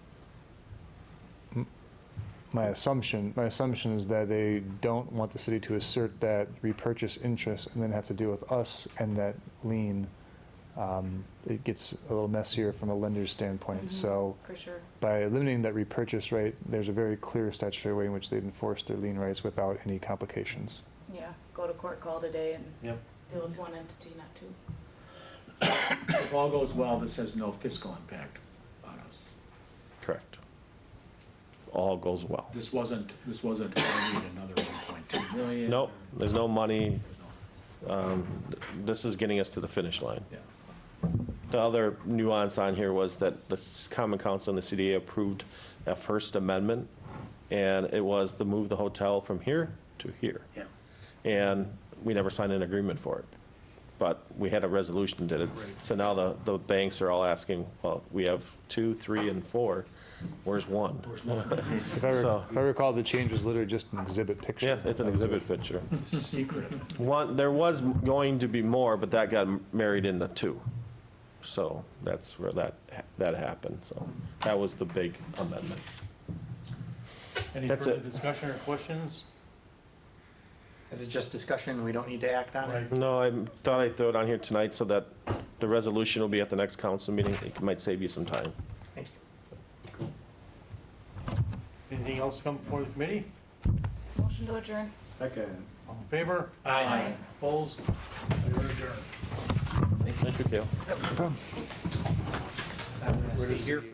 Speaker 7: My assumption is that they don't want the city to assert that repurchase interest and then have to deal with us and that lien. It gets a little messier from a lender's standpoint. So
Speaker 8: for sure.
Speaker 7: by eliminating that repurchase right, there's a very clear statutory way in which they'd enforce their lien rights without any complications.
Speaker 8: Yeah, go to court call today and
Speaker 1: Yep.
Speaker 8: deal with one entity, not two.
Speaker 4: If all goes well, this has no fiscal impact on us.
Speaker 6: Correct. All goes well.
Speaker 4: This wasn't, we need another 1.2 million.
Speaker 6: Nope, there's no money.
Speaker 4: There's
Speaker 6: This is getting us to the finish line.
Speaker 4: Yeah.
Speaker 6: The other nuance on here was that the Common Council and the CDA approved a First Amendment, and it was to move the hotel from here to here.
Speaker 1: Yeah.
Speaker 6: And we never signed an agreement for it. but we had a resolution that did it. So now the banks are all asking, well, we have 2, 3, and 4, where's 1?
Speaker 7: If I
Speaker 6: So-
Speaker 7: recall, the change was literally just an exhibit picture.
Speaker 6: Yeah, it's an exhibit picture.
Speaker 4: Secret.
Speaker 6: There was going to be more, but that got married into 2. So that's where that happened, so that was the big amendment.
Speaker 1: Any
Speaker 6: That's
Speaker 1: further
Speaker 6: it.
Speaker 1: discussion or questions?
Speaker 2: Is it just discussion? We don't need to act on it?
Speaker 6: No, I thought I'd throw it on here tonight so that the resolution will be at the next council meeting. It might save you some time.
Speaker 2: Thank you.
Speaker 1: Anything else come before the committee?
Speaker 8: Motion to adjourn.
Speaker 4: Second.
Speaker 1: All in favor?
Speaker 8: Aye.
Speaker 1: Opposed? We are adjourned.
Speaker 6: Thank you, Gail.
Speaker 2: I'm gonna stay here.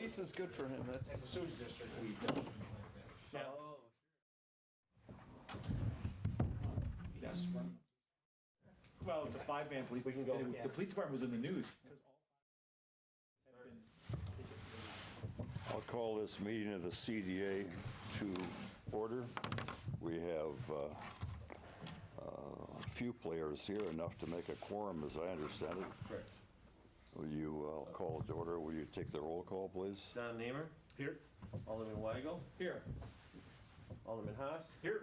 Speaker 3: least it's good for him, that's.
Speaker 9: sewage district.
Speaker 4: Yes. Well, it's a five-man police.
Speaker 6: We can go.
Speaker 4: The police department was in the news.
Speaker 10: I'll call this meeting of the CDA to order. We have a few players here, enough to make a quorum, as I understand it.
Speaker 6: Correct.
Speaker 10: Will you call it to order? Will you take the roll call, please?
Speaker 6: Don Namer,
Speaker 4: Here.
Speaker 6: Alderman Weigel,
Speaker 4: Here.
Speaker 6: Alderman Haas,
Speaker 4: Here.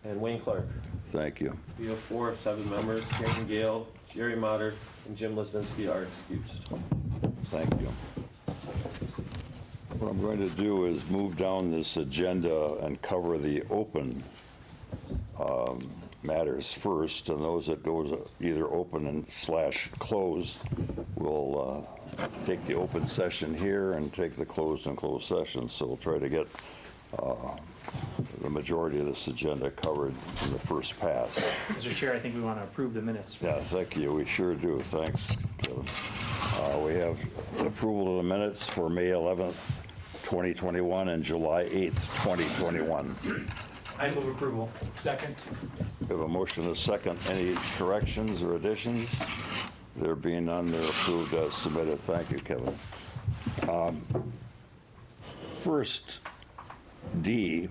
Speaker 6: and Wayne Clark.
Speaker 10: Thank you.
Speaker 6: We have 4 of 7 members, Karen Gale, Jerry Motter, and Jim Lisinski are excused.
Speaker 10: Thank you. What I'm going to do is move down this agenda and cover the open matters first, and those that goes either open and / closed, we'll take the open session here and take the closed and closed session. So we'll try to get the majority of this agenda covered in the first pass.
Speaker 2: Mr. Chair, I think we want to approve the minutes.
Speaker 10: Yeah, thank you. We sure do. Thanks, Kevin. We have approval of the minutes for May 11th, 2021 and July 8th, 2021.
Speaker 2: I move approval.
Speaker 9: Second.
Speaker 10: We have a motion and a second. Any corrections or additions? There being none, they're approved as submitted. Thank you, Kevin. First, D,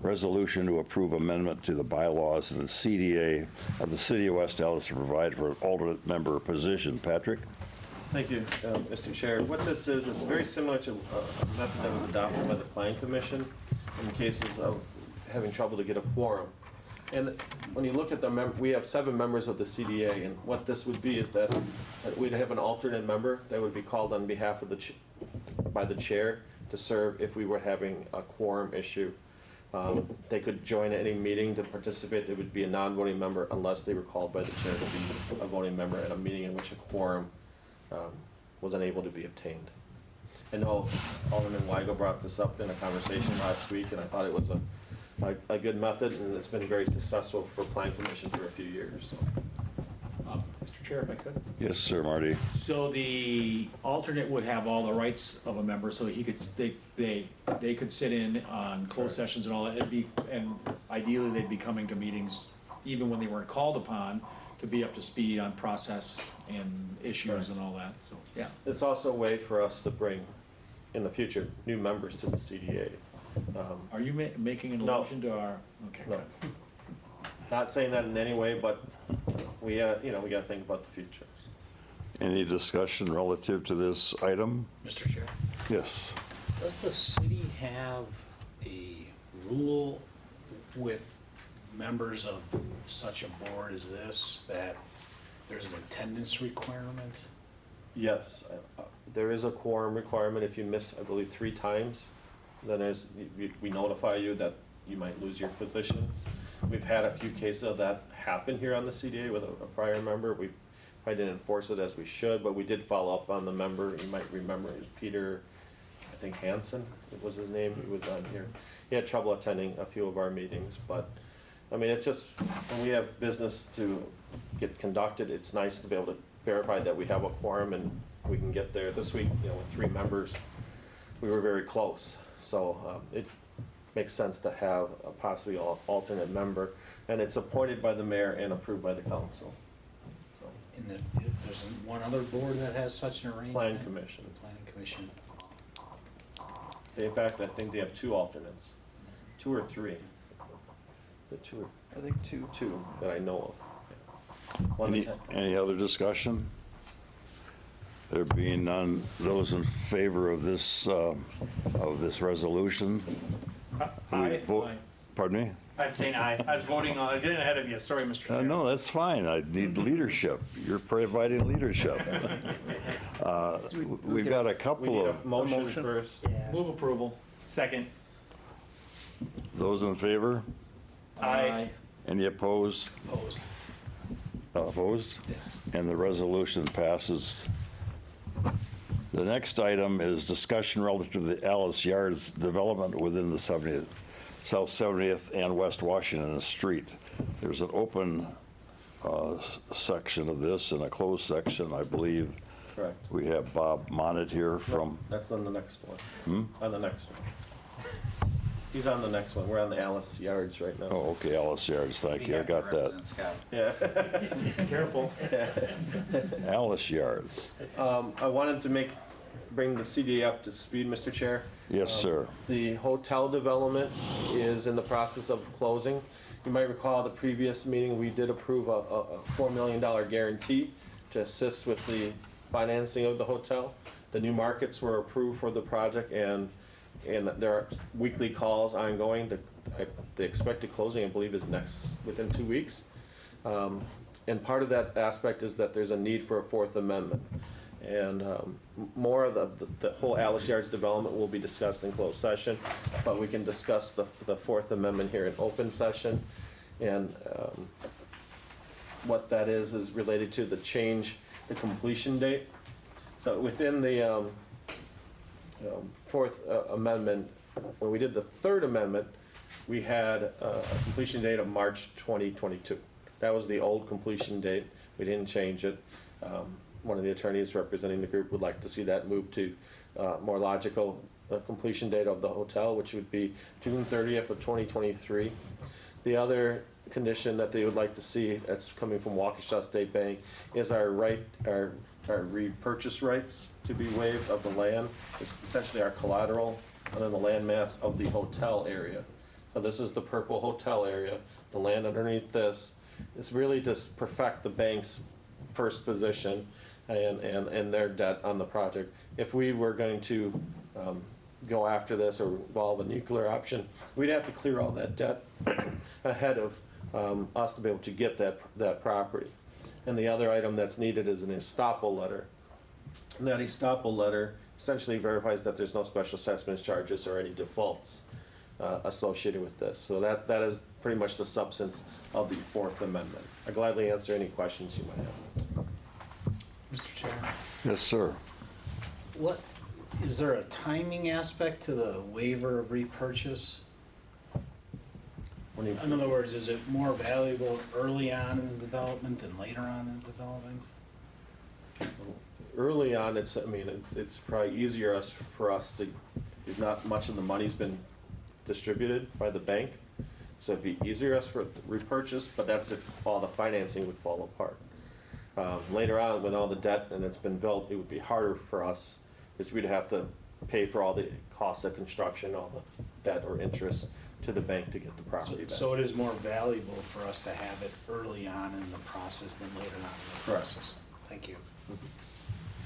Speaker 10: resolution to approve amendment to the bylaws of the CDA of the City of West Allis to provide for an alternate member position. Patrick?
Speaker 6: Thank you, Mr. Chair. What this is very similar to a method that was adopted by the Plan Commission in cases of having trouble to get a quorum. And when you look at we have 7 members of the CDA, and what this would be is that we'd have an alternate member that would be called on behalf of by the chair to serve if we were having a quorum issue. They could join any meeting to participate. They would be a non-voting member unless they were called by the chair to be a voting member at a meeting in which a quorum was unable to be obtained. I know Alderman Weigel brought this up in a conversation last week, and I thought it was a good method, and it's been very successful for Plan Commission for a few years. So.
Speaker 4: Mr. Chair, if I could.
Speaker 10: Yes, sir, Marty.
Speaker 4: So the alternate would have all the rights of a member, so he could, they could sit in on closed sessions and all that. And ideally, they'd be coming to meetings even when they weren't called upon to be up to speed on process and issues and all that, so, yeah.
Speaker 6: It's also a way for us to bring, in the future, new members to the CDA.
Speaker 4: Are you making an
Speaker 6: No.
Speaker 4: allusion to our, okay,
Speaker 6: No.
Speaker 4: good.
Speaker 6: Not saying that in any way, but we got to think about the future.
Speaker 10: Any discussion relative to this item?
Speaker 11: Mr. Chair,
Speaker 10: Yes.
Speaker 11: does the city have a rule with members of such a board as this, that there's an attendance requirement?
Speaker 6: Yes, there is a quorum requirement. If you miss, I believe, 3 times, then we notify you that you might lose your position. We've had a few cases of that happen here on the CDA with a prior member. We probably didn't enforce it as we should, but we did follow up on the member. You might remember it was Peter, I think Hansen was his name. He was on here. He had trouble attending a few of our meetings, but I mean, it's just, when we have business to get conducted, it's nice to be able to verify that we have a quorum and we can get there. This week, with 3 members, we were very close. So it makes sense to have a possibly alternate member, and it's appointed by the mayor and approved by the council. So,
Speaker 11: And there's one other board that has such an arrangement?
Speaker 6: Plan Commission.
Speaker 11: Planning Commission.
Speaker 6: In fact, I think they have 2 alternates, 2 or 3. The 2,
Speaker 3: I think 2.
Speaker 6: 2 that I know of. One
Speaker 10: Any other discussion? There being none, those in favor of this resolution? we
Speaker 2: Aye.
Speaker 10: vote- Pardon me?
Speaker 2: I'm saying aye. I was voting on, getting ahead of you. Sorry, Mr. Chair.
Speaker 10: No, that's fine. I need leadership. You're providing leadership. We've got a
Speaker 6: We
Speaker 10: couple
Speaker 6: need a
Speaker 10: of,
Speaker 6: motion first.
Speaker 2: Yeah.
Speaker 4: Move approval.
Speaker 2: Second.
Speaker 10: those in favor?
Speaker 2: Aye.
Speaker 10: Any opposed?
Speaker 11: Opposed?
Speaker 10: Opposed?
Speaker 11: Yes.
Speaker 10: And the resolution passes. The next item is discussion relative to the Alice Yards development within the South 70th and West Washington Street. There's an open section of this and a closed section. I believe
Speaker 6: Correct.
Speaker 10: We have Bob Monet here from,
Speaker 6: That's on the next one.
Speaker 10: hmm?
Speaker 6: On the next one. He's on the next one. We're on the Alice Yards right now.
Speaker 10: Oh, okay, Alice Yards, thank you, I got that.
Speaker 6: Yeah.
Speaker 1: Careful.
Speaker 10: Alice Yards,
Speaker 6: I wanted to bring the CDA up to speed, Mr. Chair.
Speaker 10: yes, sir.
Speaker 6: The hotel development is in the process of closing. You might recall the previous meeting, we did approve a $4 million guarantee to assist with the financing of the hotel. The new markets were approved for the project, and there are weekly calls ongoing. The expected closing, I believe, is within 2 weeks. And part of that aspect is that there's a need for a Fourth Amendment. And more of the whole Alice Yards development will be discussed in closed session, but we can discuss the Fourth Amendment here in open session. And what that is related to the completion date. So within the Fourth Amendment, when we did the Third Amendment, we had a completion date of March 2022. That was the old completion date. We didn't change it. One of the attorneys representing the group would like to see that move to more logical completion date of the hotel, which would be June 30th of 2023. The other condition that they would like to see, that's coming from Waukesha State Bank, is our repurchase rights to be waived of the land. It's essentially our collateral and then the land mass of the hotel area. So this is the purple hotel area, the land underneath this. It's really to perfect the bank's first position and their debt on the project. If we were going to go after this or involve a nuclear option, we'd have to clear all that debt ahead of us to be able to get that property. And the other item that's needed is an estoppel letter. And that estoppel letter essentially verifies that there's no special assessments charges or any defaults associated with this. So that is pretty much the substance of the Fourth Amendment. I gladly answer any questions you might have.
Speaker 11: Mr. Chair,
Speaker 10: Yes, sir.
Speaker 11: is there a timing aspect to the waiver of repurchase?
Speaker 6: When you-
Speaker 11: In other words, is it more valuable early on in the development than later on in the development?
Speaker 6: Early on, it's probably easier for us to, if not much of the money's been distributed by the bank. So it'd be easier for repurchase, but that's if all the financing would fall apart. Later on, when all the debt and it's been built, it would be harder for us, because we'd have to pay for all the costs of construction, all the debt or interest to the bank to get the property back.
Speaker 11: So it is more valuable for us to have it early on in the process than later on in the
Speaker 6: Correct.
Speaker 11: process? Thank you.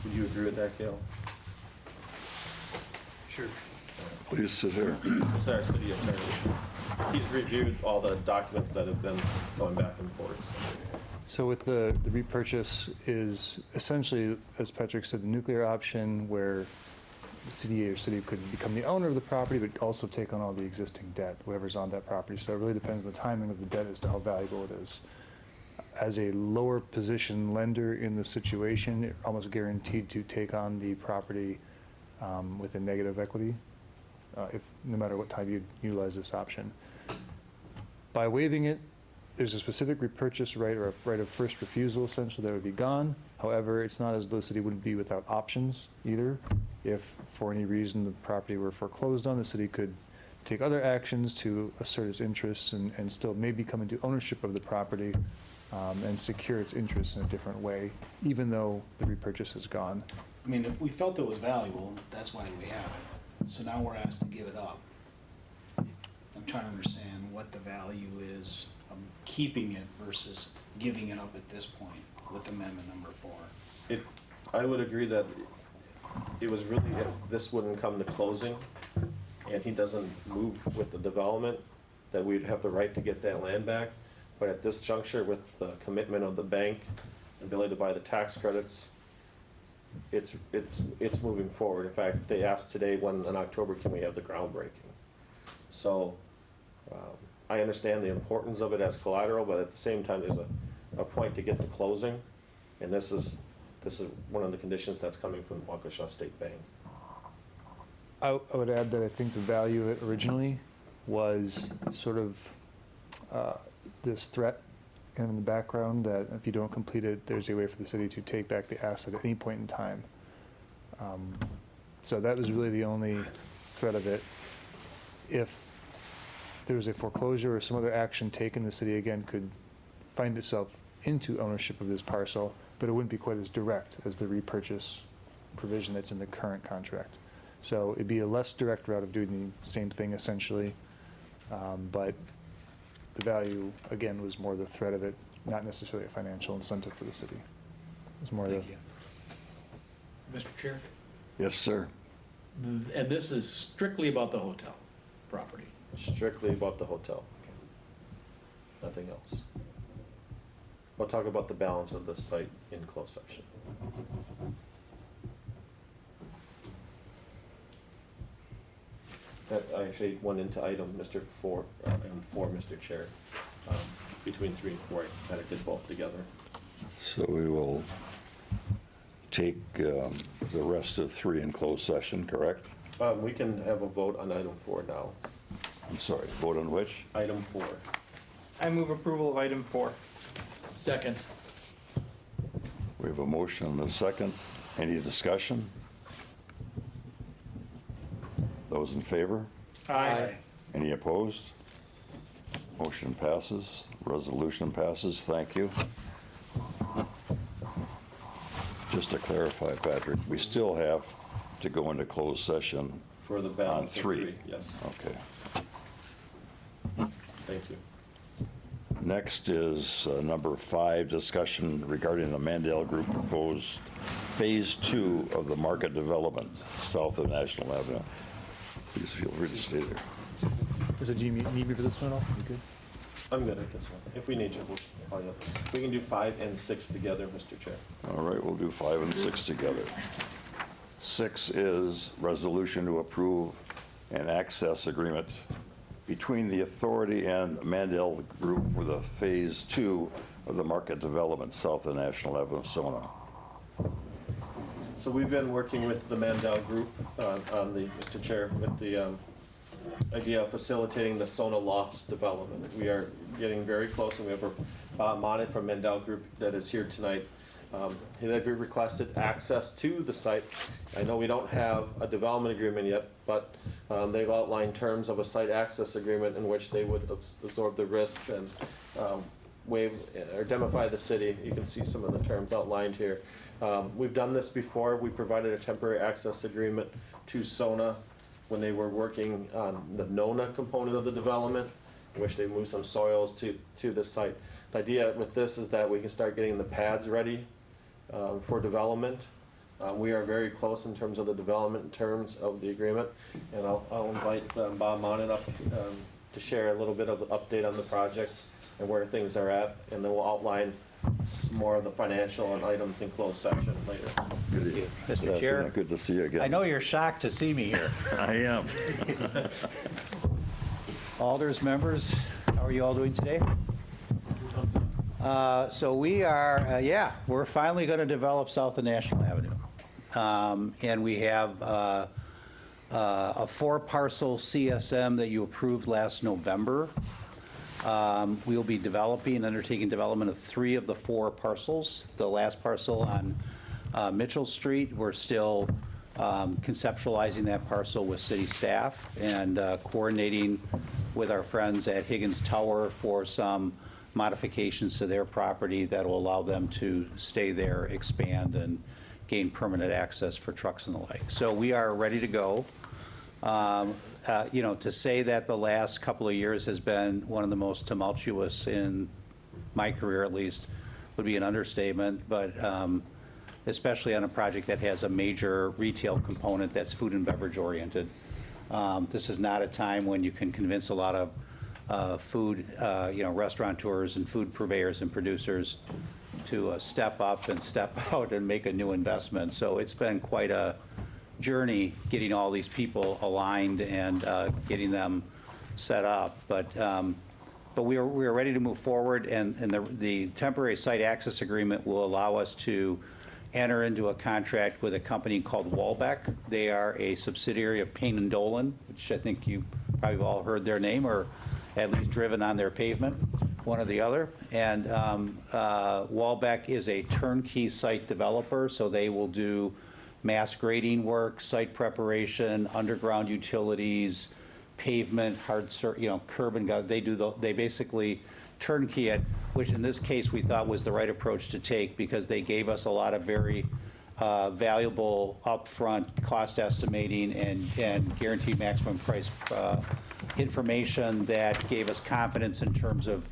Speaker 6: Would you agree with that, Gail?
Speaker 9: Sure.
Speaker 10: Please sit here.
Speaker 6: This is our city attorney. He's reviewed all the documents that have been going back and forth.
Speaker 7: So with the repurchase is essentially, as Patrick said, the nuclear option where the CDA or city could become the owner of the property, but also take on all the existing debt, whoever's on that property. So it really depends on the timing of the debt as to how valuable it is. As a lower position lender in the situation, you're almost guaranteed to take on the property with a negative equity, no matter what time you utilize this option. By waiving it, there's a specific repurchase right or a right of first refusal essentially that would be gone. However, it's not as though the city wouldn't be without options either. If for any reason the property were foreclosed on, the city could take other actions to assert its interests and still maybe come into ownership of the property and secure its interests in a different way, even though the repurchase is gone.
Speaker 11: I mean, if we felt it was valuable, that's why we have it. So now we're asked to give it up. I'm trying to understand what the value is of keeping it versus giving it up at this point with amendment number 4.
Speaker 6: I would agree that it was really, if this wouldn't come to closing and he doesn't move with the development, that we'd have the right to get that land back. But at this juncture, with the commitment of the bank, ability to buy the tax credits, it's moving forward. In fact, they asked today when in October can we have the groundbreaking. So I understand the importance of it as collateral, but at the same time, there's a point to get to closing, and this is one of the conditions that's coming from Waukesha State Bank.
Speaker 7: I would add that I think the value of it originally was sort of this threat in the background that if you don't complete it, there's a way for the city to take back the asset at any point in time. So that was really the only threat of it. If there was a foreclosure or some other action taken, the city again could find itself into ownership of this parcel, but it wouldn't be quite as direct as the repurchase provision that's in the current contract. So it'd be a less direct route of doing the same thing essentially, but the value, again, was more the threat of it, not necessarily a financial incentive for the city. It was more the,
Speaker 4: Thank you. Mr. Chair?
Speaker 10: Yes, sir.
Speaker 4: And this is strictly about the hotel property?
Speaker 6: Strictly about the hotel. Nothing else. We'll talk about the balance of the site in closed session. That actually went into item Mr. 4, and 4, Mr. Chair. Between 3 and 4, I kind of did both together.
Speaker 10: So we will take the rest of 3 in closed session, correct?
Speaker 6: We can have a vote on item 4 now.
Speaker 10: I'm sorry, vote on which?
Speaker 6: Item 4.
Speaker 2: I move approval of item 4.
Speaker 4: Second.
Speaker 10: We have a motion and a second. Any discussion? Those in favor?
Speaker 2: Aye.
Speaker 10: Any opposed? Motion passes. Resolution passes. Thank you. Just to clarify, Patrick, we still have to go into closed session
Speaker 6: For the
Speaker 10: on
Speaker 6: balance of
Speaker 10: 3.
Speaker 6: 3, yes.
Speaker 10: Okay.
Speaker 6: Thank you.
Speaker 10: Next is number 5, discussion regarding the Mandel Group proposed Phase 2 of the market development south of National Avenue. Please feel free to stay there.
Speaker 7: does it need me for this one all? You good?
Speaker 6: I'm good at this one. If we need to, we'll call you up. We can do 5 and 6 together, Mr. Chair.
Speaker 10: All right, we'll do 5 and 6 together. 6 is resolution to approve an access agreement between the authority and Mandel Group for the Phase 2 of the market development south of National Avenue, Sona.
Speaker 6: So we've been working with the Mandel Group on the, Mr. Chair, with the idea of facilitating the Sona Lofts development. We are getting very close, and we have Bob Monet from Mandel Group that is here tonight. They've requested access to the site. I know we don't have a development agreement yet, but they've outlined terms of a site access agreement in which they would absorb the risk and waive or indemnify the city. You can see some of the terms outlined here. We've done this before. We provided a temporary access agreement to Sona when they were working on the Nona component of the development, in which they moved some soils to the site. The idea with this is that we can start getting the pads ready for development. We are very close in terms of the development terms of the agreement, and I'll invite Bob Monet up to share a little bit of an update on the project and where things are at, and then we'll outline some more of the financial and items in closed session later.
Speaker 10: Good,
Speaker 12: Mr. Chair.
Speaker 10: Good to see you again.
Speaker 12: I know you're shocked to see me here.
Speaker 10: I am.
Speaker 12: Alders, members, how are you all doing today? So we are, we're finally going to develop south of National Avenue. And we have a 4-parcel CSM that you approved last November. We will be developing and undertaking development of 3 of the 4 parcels. The last parcel on Mitchell Street, we're still conceptualizing that parcel with city staff and coordinating with our friends at Higgins Tower for some modifications to their property that will allow them to stay there, expand, and gain permanent access for trucks and the like. So we are ready to go. To say that the last couple of years has been one of the most tumultuous in my career, at least, would be an understatement, but especially on a project that has a major retail component that's food and beverage oriented. This is not a time when you can convince a lot of food, restaurateurs and food purveyors and producers to step up and step out and make a new investment. So it's been quite a journey getting all these people aligned and getting them set up. But we are ready to move forward, and the temporary site access agreement will allow us to enter into a contract with a company called Walbeck. They are a subsidiary of Payne and Dolan, which I think you probably all heard their name or at least driven on their pavement. one or the other. And Walbeck is a turnkey site developer, so they will do mass grading work, site preparation, underground utilities, pavement, curb and gutter. They basically turnkey it, which in this case we thought was the right approach to take because they gave us a lot of very valuable upfront cost estimating and guaranteed maximum price information that gave us confidence in terms of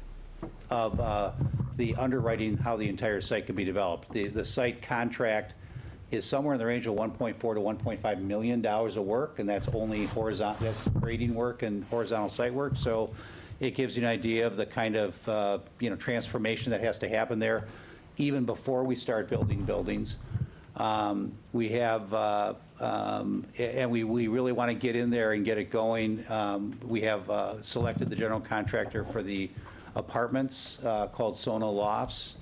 Speaker 12: the underwriting, how the entire site could be developed. The site contract is somewhere in the range of $1.4 to $1.5 million of work, and that's only that's grading work and horizontal site work. So it gives you an idea of the kind of transformation that has to happen there, even before we start building buildings. We have, and we really want to get in there and get it going. We have selected the general contractor for the apartments called Sona Lofts.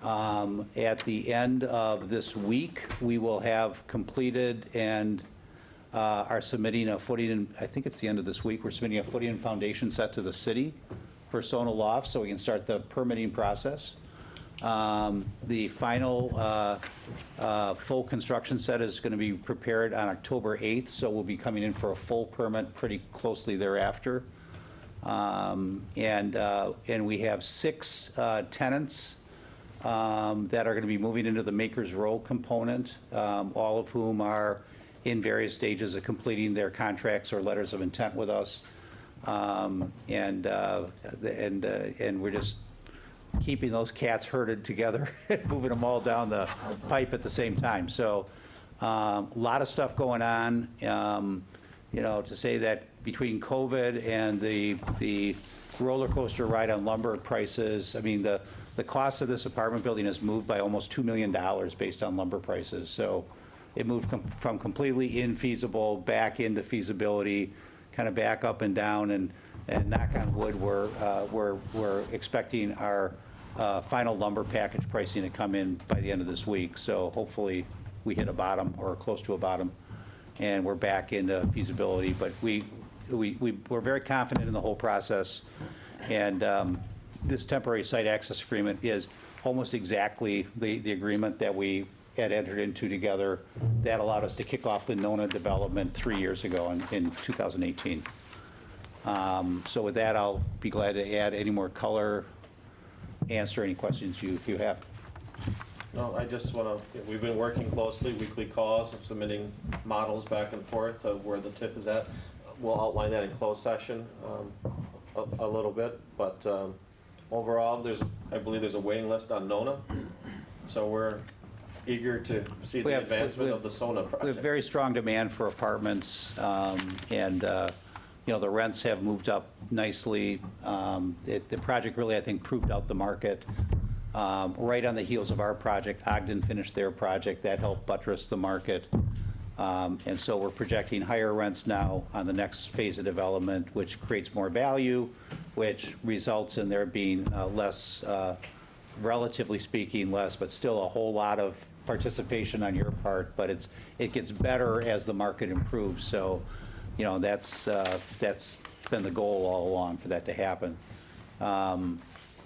Speaker 12: At the end of this week, we will have completed and are submitting a footing, and I think it's the end of this week, we're submitting a footing and foundation set to the city for Sona Lofts so we can start the permitting process. The final full construction set is going to be prepared on October 8th, so we'll be coming in for a full permit pretty closely thereafter. And we have 6 tenants that are going to be moving into the Makers Row component, all of whom are in various stages of completing their contracts or letters of intent with us. And we're just keeping those cats herded together and moving them all down the pipe at the same time. So a lot of stuff going on. To say that between COVID and the roller coaster ride on lumber prices, I mean, the cost of this apartment building has moved by almost $2 million based on lumber prices. So it moved from completely infeasible back into feasibility, kind of back up and down, and knock on wood, we're expecting our final lumber package pricing to come in by the end of this week. So hopefully we hit a bottom or close to a bottom, and we're back into feasibility. But we're very confident in the whole process, and this temporary site access agreement is almost exactly the agreement that we had entered into together that allowed us to kick off the Nona development 3 years ago in 2018. So with that, I'll be glad to add any more color, answer any questions you have.
Speaker 6: No, I just want to, we've been working closely, weekly calls and submitting models back and forth of where the TIF is at. We'll outline that in closed session a little bit, but overall, I believe there's a waiting list on Nona. So we're eager to see the advancement of the Sona project.
Speaker 12: We have very strong demand for apartments, and the rents have moved up nicely. The project really, I think, proved out the market. Right on the heels of our project, Ogden finished their project. That helped buttress the market. And so we're projecting higher rents now on the next phase of development, which creates more value, which results in there being less, relatively speaking, less, but still a whole lot of participation on your part. But it gets better as the market improves. So, that's been the goal all along for that to happen.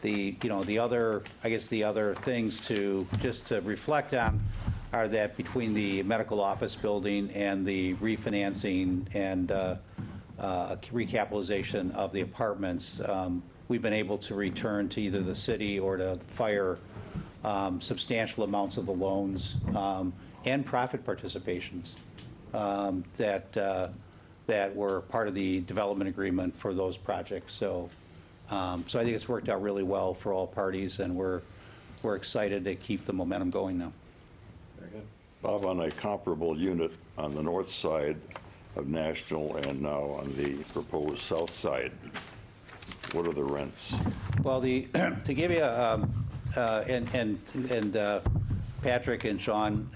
Speaker 12: The other things to reflect on are that between the medical office building and the refinancing and recapitalization of the apartments, we've been able to return to either the city or to fire substantial amounts of the loans and profit participations that were part of the development agreement for those projects. So I think it's worked out really well for all parties, and we're excited to keep the momentum going now.
Speaker 6: Very good.
Speaker 10: Bob, on a comparable unit on the north side of National and now on the proposed south side, what are the rents?
Speaker 12: Well, to give you Patrick and Sean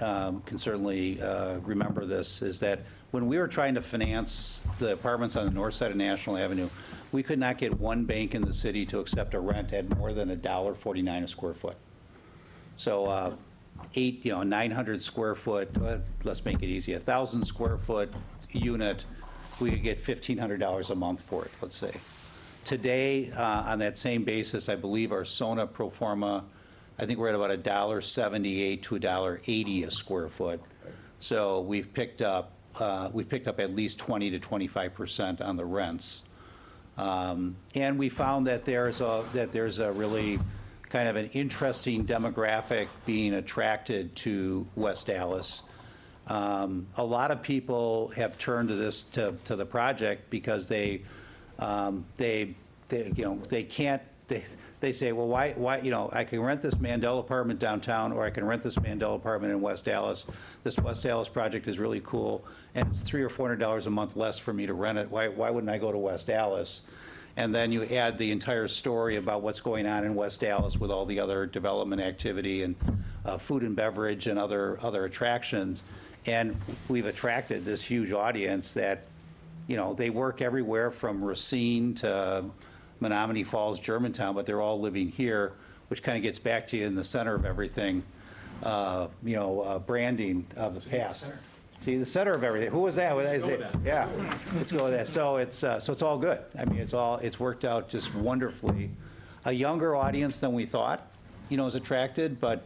Speaker 12: can certainly remember this, is that when we were trying to finance the apartments on the north side of National Avenue, we could not get one bank in the city to accept a rent at more than $1.49 a square foot. So 900 square foot, let's make it easy, 1,000 square foot unit, we could get $1,500 a month for it, let's say. Today, on that same basis, I believe our Sona pro forma, I think we're at about $1.78 to $1.80 a square foot. So we've picked up at least 20 to 25% on the rents. And we found that there's a really kind of an interesting demographic being attracted to West Dallas. A lot of people have turned to this, to the project because they say, well, why, you know, I can rent this Mandel apartment downtown, or I can rent this Mandel apartment in West Dallas. This West Dallas project is really cool, and it's $300 or $400 a month less for me to rent it. Why wouldn't I go to West Dallas? And then you add the entire story about what's going on in West Dallas with all the other development activity and food and beverage and other attractions. And we've attracted this huge audience that, you know, they work everywhere from Racine to Menominee Falls, Germantown, but they're all living here, which kind of gets back to you in the center of everything, branding of the past. See, the center of everything. Who was that? Yeah, let's go with that. So it's all good. I mean, it's worked out just wonderfully. A younger audience than we thought, you know, is attracted, but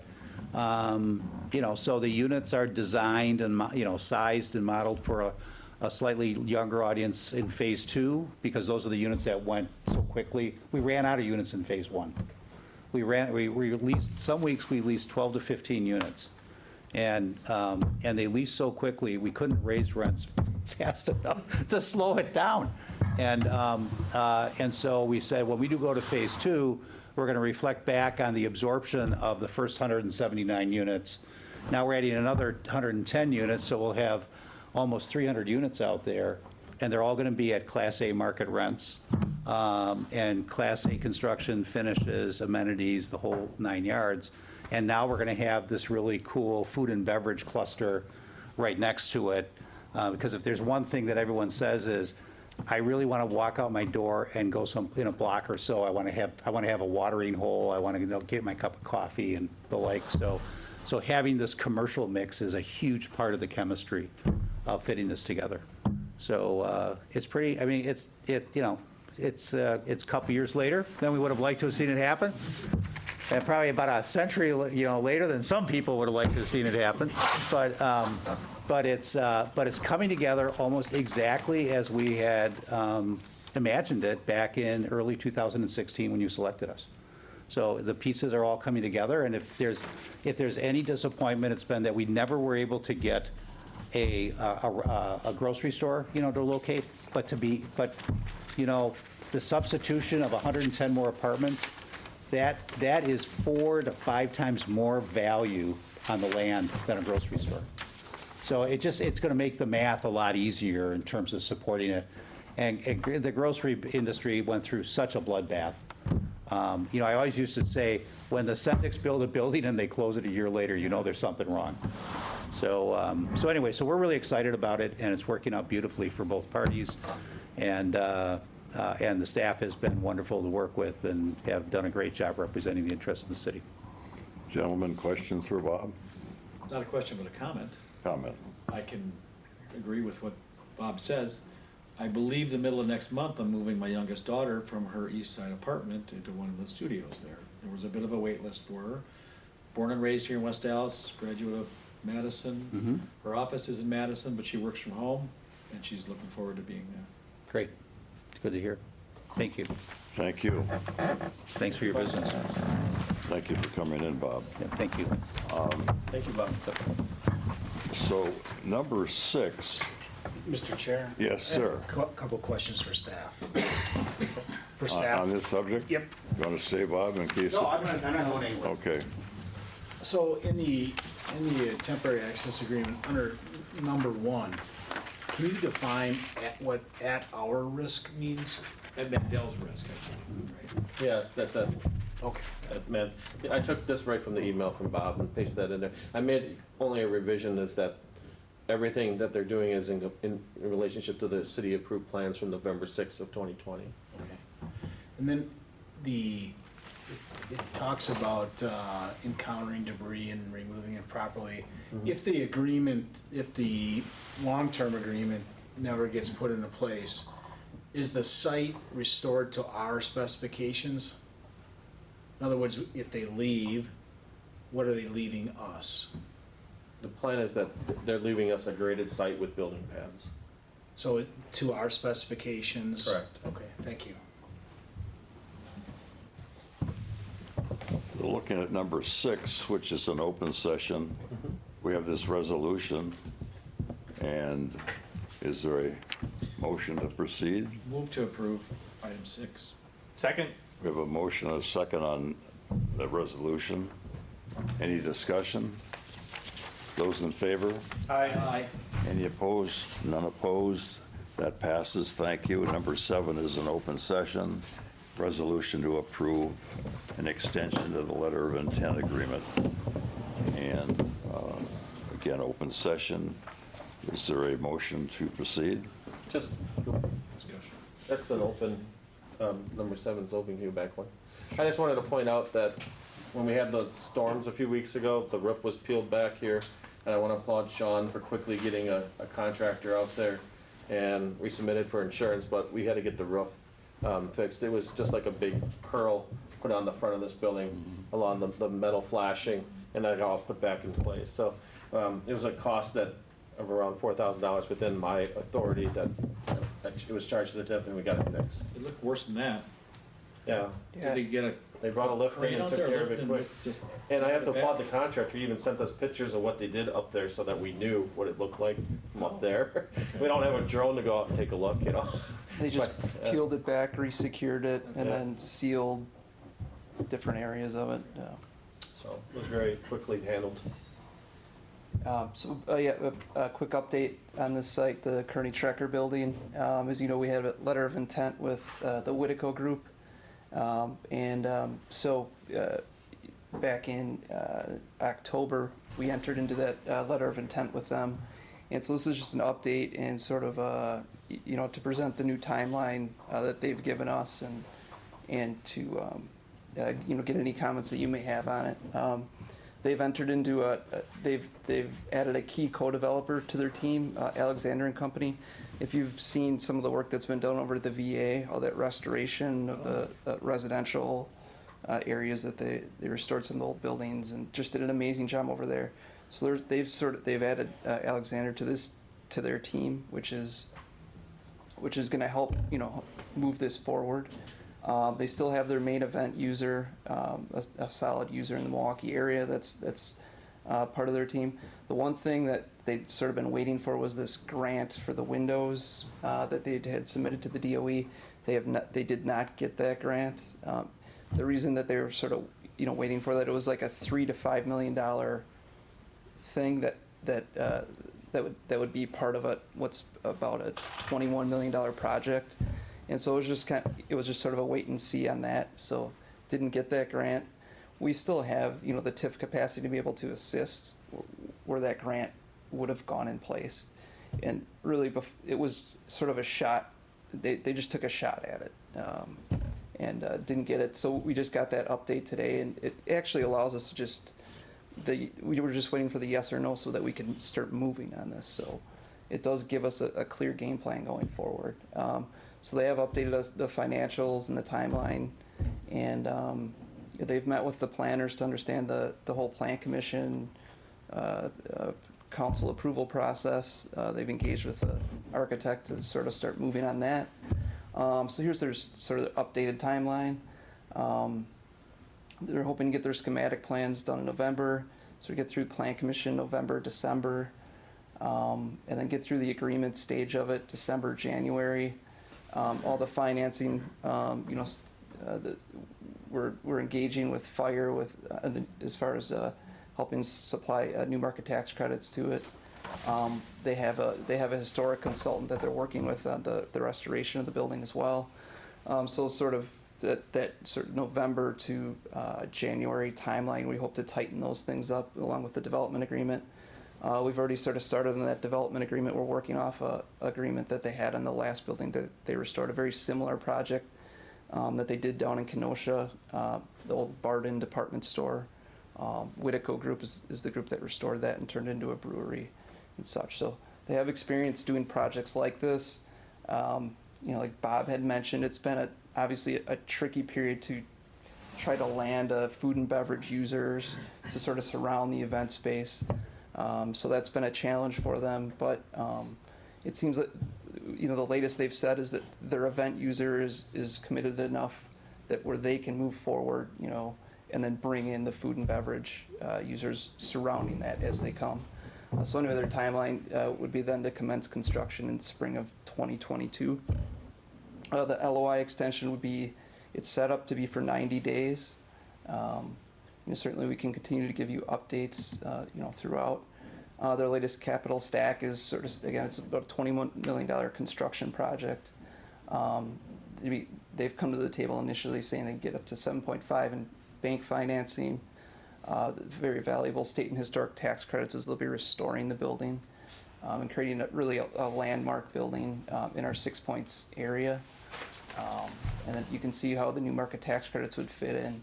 Speaker 12: so the units are designed and sized and modeled for a slightly younger audience in phase 2, because those are the units that went so quickly. We ran out of units in phase 1. We leased, some weeks we leased 12 to 15 units. And they leased so quickly, we couldn't raise rents fast enough to slow it down. And so we said, when we do go to phase 2, we're going to reflect back on the absorption of the first 179 units. Now we're adding another 110 units, so we'll have almost 300 units out there, and they're all going to be at Class A market rents, and Class A construction, finishes, amenities, the whole 9 yards. And now we're going to have this really cool food and beverage cluster right next to it, because if there's one thing that everyone says is, I really want to walk out my door and go in a block or so. I want to have a watering hole. I want to get my cup of coffee and the like. So having this commercial mix is a huge part of the chemistry of fitting this together. So it's pretty. I mean, it's a couple years later than we would have liked to have seen it happen, and probably about a century later than some people would have liked to have seen it happen. But it's coming together almost exactly as we had imagined it back in early 2016 when you selected us. So the pieces are all coming together, and if there's any disappointment, it's been that we never were able to get a grocery store, to locate, but the substitution of 110 more apartments, that is 4 to 5 times more value on the land than a grocery store. So it's going to make the math a lot easier in terms of supporting it. And the grocery industry went through such a bloodbath. I always used to say, when the Centex build a building and they close it a year later, there's something wrong. So anyway, so we're really excited about it, and it's working out beautifully for both parties. And the staff has been wonderful to work with and have done a great job representing the interests of the city.
Speaker 10: Gentlemen, questions for Bob?
Speaker 4: Not a question, but a comment.
Speaker 10: Comment.
Speaker 4: I can agree with what Bob says. I believe the middle of next month, I'm moving my youngest daughter from her East Side apartment into one of the studios there. There was a bit of a wait list for her. Born and raised here in West Dallas, graduate of Madison.
Speaker 12: Mm-hmm.
Speaker 4: Her office is in Madison, but she works from home, and she's looking forward to being there.
Speaker 12: Great. It's good to hear. Thank you.
Speaker 10: Thank you.
Speaker 12: Thanks for your business.
Speaker 10: Thank you for coming in, Bob.
Speaker 12: Yeah, thank you.
Speaker 6: Thank you, Bob.
Speaker 10: So, number 6.
Speaker 11: Mr. Chair?
Speaker 10: Yes, sir.
Speaker 11: Couple questions for staff. For
Speaker 10: On
Speaker 11: staff.
Speaker 10: this subject?
Speaker 11: Yep.
Speaker 10: You want to stay, Bob, in case?
Speaker 11: No, I'm not going anywhere.
Speaker 10: Okay.
Speaker 11: So in the temporary access agreement, under number 1, can you define what at our risk means?
Speaker 4: At Mandel's risk, I think, right?
Speaker 6: Yes, that's it.
Speaker 11: Okay.
Speaker 6: Man, I took this right from the email from Bob and pasted that in there. I made only a revision, is that everything that they're doing is in relationship to the city approved plans from November 6th of 2020.
Speaker 11: Okay. And then it talks about encountering debris and removing it properly.
Speaker 6: Mm-hmm.
Speaker 11: If the long-term agreement never gets put into place, is the site restored to our specifications? In other words, if they leave, what are they leaving us?
Speaker 6: The plan is that they're leaving us a graded site with building pads.
Speaker 11: So to our specifications?
Speaker 6: Correct.
Speaker 11: Okay, thank you.
Speaker 10: We're looking at number 6, which is an open session. We have this resolution, and is there a motion to proceed?
Speaker 4: Move to approve item 6.
Speaker 2: Second?
Speaker 10: We have a motion and a second on the resolution. Any discussion? Those in favor?
Speaker 2: Aye.
Speaker 10: Any opposed? None opposed? That passes. Thank you. Number 7 is an open session. Resolution to approve an extension to the letter of intent agreement. And again, open session. Is there a motion to proceed?
Speaker 6: Just,
Speaker 4: Discussion.
Speaker 6: that's an open, number 7's open queue back one. I just wanted to point out that when we had those storms a few weeks ago, the roof was peeled back here. And I want to applaud Sean for quickly getting a contractor out there. And we submitted for insurance, but we had to get the roof fixed. It was just like a big curl put on the front of this building along the metal flashing, and that got all put back in place. So it was a cost that of around $4,000 within my authority that it was charged to the TIF, and we got it fixed.
Speaker 4: It looked worse than that.
Speaker 6: Yeah,
Speaker 4: Did they get a
Speaker 6: they brought a lift in
Speaker 4: crane
Speaker 6: and
Speaker 4: out
Speaker 6: took
Speaker 4: there?
Speaker 6: care of
Speaker 4: lift
Speaker 6: it
Speaker 4: and
Speaker 6: quick.
Speaker 4: just
Speaker 6: And I have to
Speaker 4: put it
Speaker 6: applaud the
Speaker 4: back?
Speaker 6: contractor. He even sent us pictures of what they did up there so that we knew what it looked like from up there. We don't have a drone to go out and take a look, you know?
Speaker 13: They just
Speaker 6: But,
Speaker 13: peeled it back, resecured it, and
Speaker 6: Yeah.
Speaker 13: then sealed different areas of it.
Speaker 6: So it was very quickly handled.
Speaker 13: A quick update on this site, the Kearney Trekker building. As you know, we had a letter of intent with the Whitico Group. Back in October, we entered into that letter of intent with them. And so this is just an update and sort of, to present the new timeline that they've given us and to, get any comments that you may have on it. They've entered into they've added a key co-developer to their team, Alexander and Company. If you've seen some of the work that's been done over at the VA, all that restoration of the residential areas that they restored some of the old buildings and just did an amazing job over there. So they've added Alexander to their team, which is going to help move this forward. They still have their main event user, a solid user in the Milwaukee area that's part of their team. The one thing that they'd sort of been waiting for was this grant for the windows that they had submitted to the DOE. They did not get that grant. The reason that they were sort of waiting for that, it was like a $3 to $5 million thing that would be part of what's about a $21 million project. And so it was just sort of a wait and see on that. So didn't get that grant. We still have, the TIF capacity to be able to assist where that grant would have gone in place. And really, it was sort of a shot. They just took a shot at it and didn't get it. So we just got that update today, and it actually allows us to we were just waiting for the yes or no so that we can start moving on this. So it does give us a clear game plan going forward. So they have updated us the financials and the timeline, and they've met with the planners to understand the whole plan commission council approval process. They've engaged with the architect to sort of start moving on that. So here's their sort of updated timeline. They're hoping to get their schematic plans done in November, so we get through plan commission November, December, and then get through the agreement stage of it December, January. All the financing, we're engaging with fire as far as helping supply new market tax credits to it. They have a historic consultant that they're working with on the restoration of the building as well. So sort of that sort of November to January timeline, we hope to tighten those things up along with the development agreement. We've already sort of started on that development agreement. We're working off a agreement that they had on the last building that they restored, a very similar project that they did down in Kenosha, the old Barden department store. Whitico Group is the group that restored that and turned it into a brewery and such. So they have experience doing projects like this. like Bob had mentioned, it's been obviously a tricky period to try to land food and beverage users to sort of surround the event space. So that's been a challenge for them, but it seems that, the latest they've said is that their event user is committed enough that where they can move forward, and then bring in the food and beverage users surrounding that as they come. So anyway, their timeline would be then to commence construction in spring of 2022. The LOI extension would be, it's set up to be for 90 days. Certainly we can continue to give you updates, throughout. Their latest capital stack is sort of, again, it's about a $21 million construction project. They've come to the table initially saying they can get up to 7.5 in bank financing. Very valuable state and historic tax credits as they'll be restoring the building and creating a landmark building in our 6 Points area. And then you can see how the new market tax credits would fit in.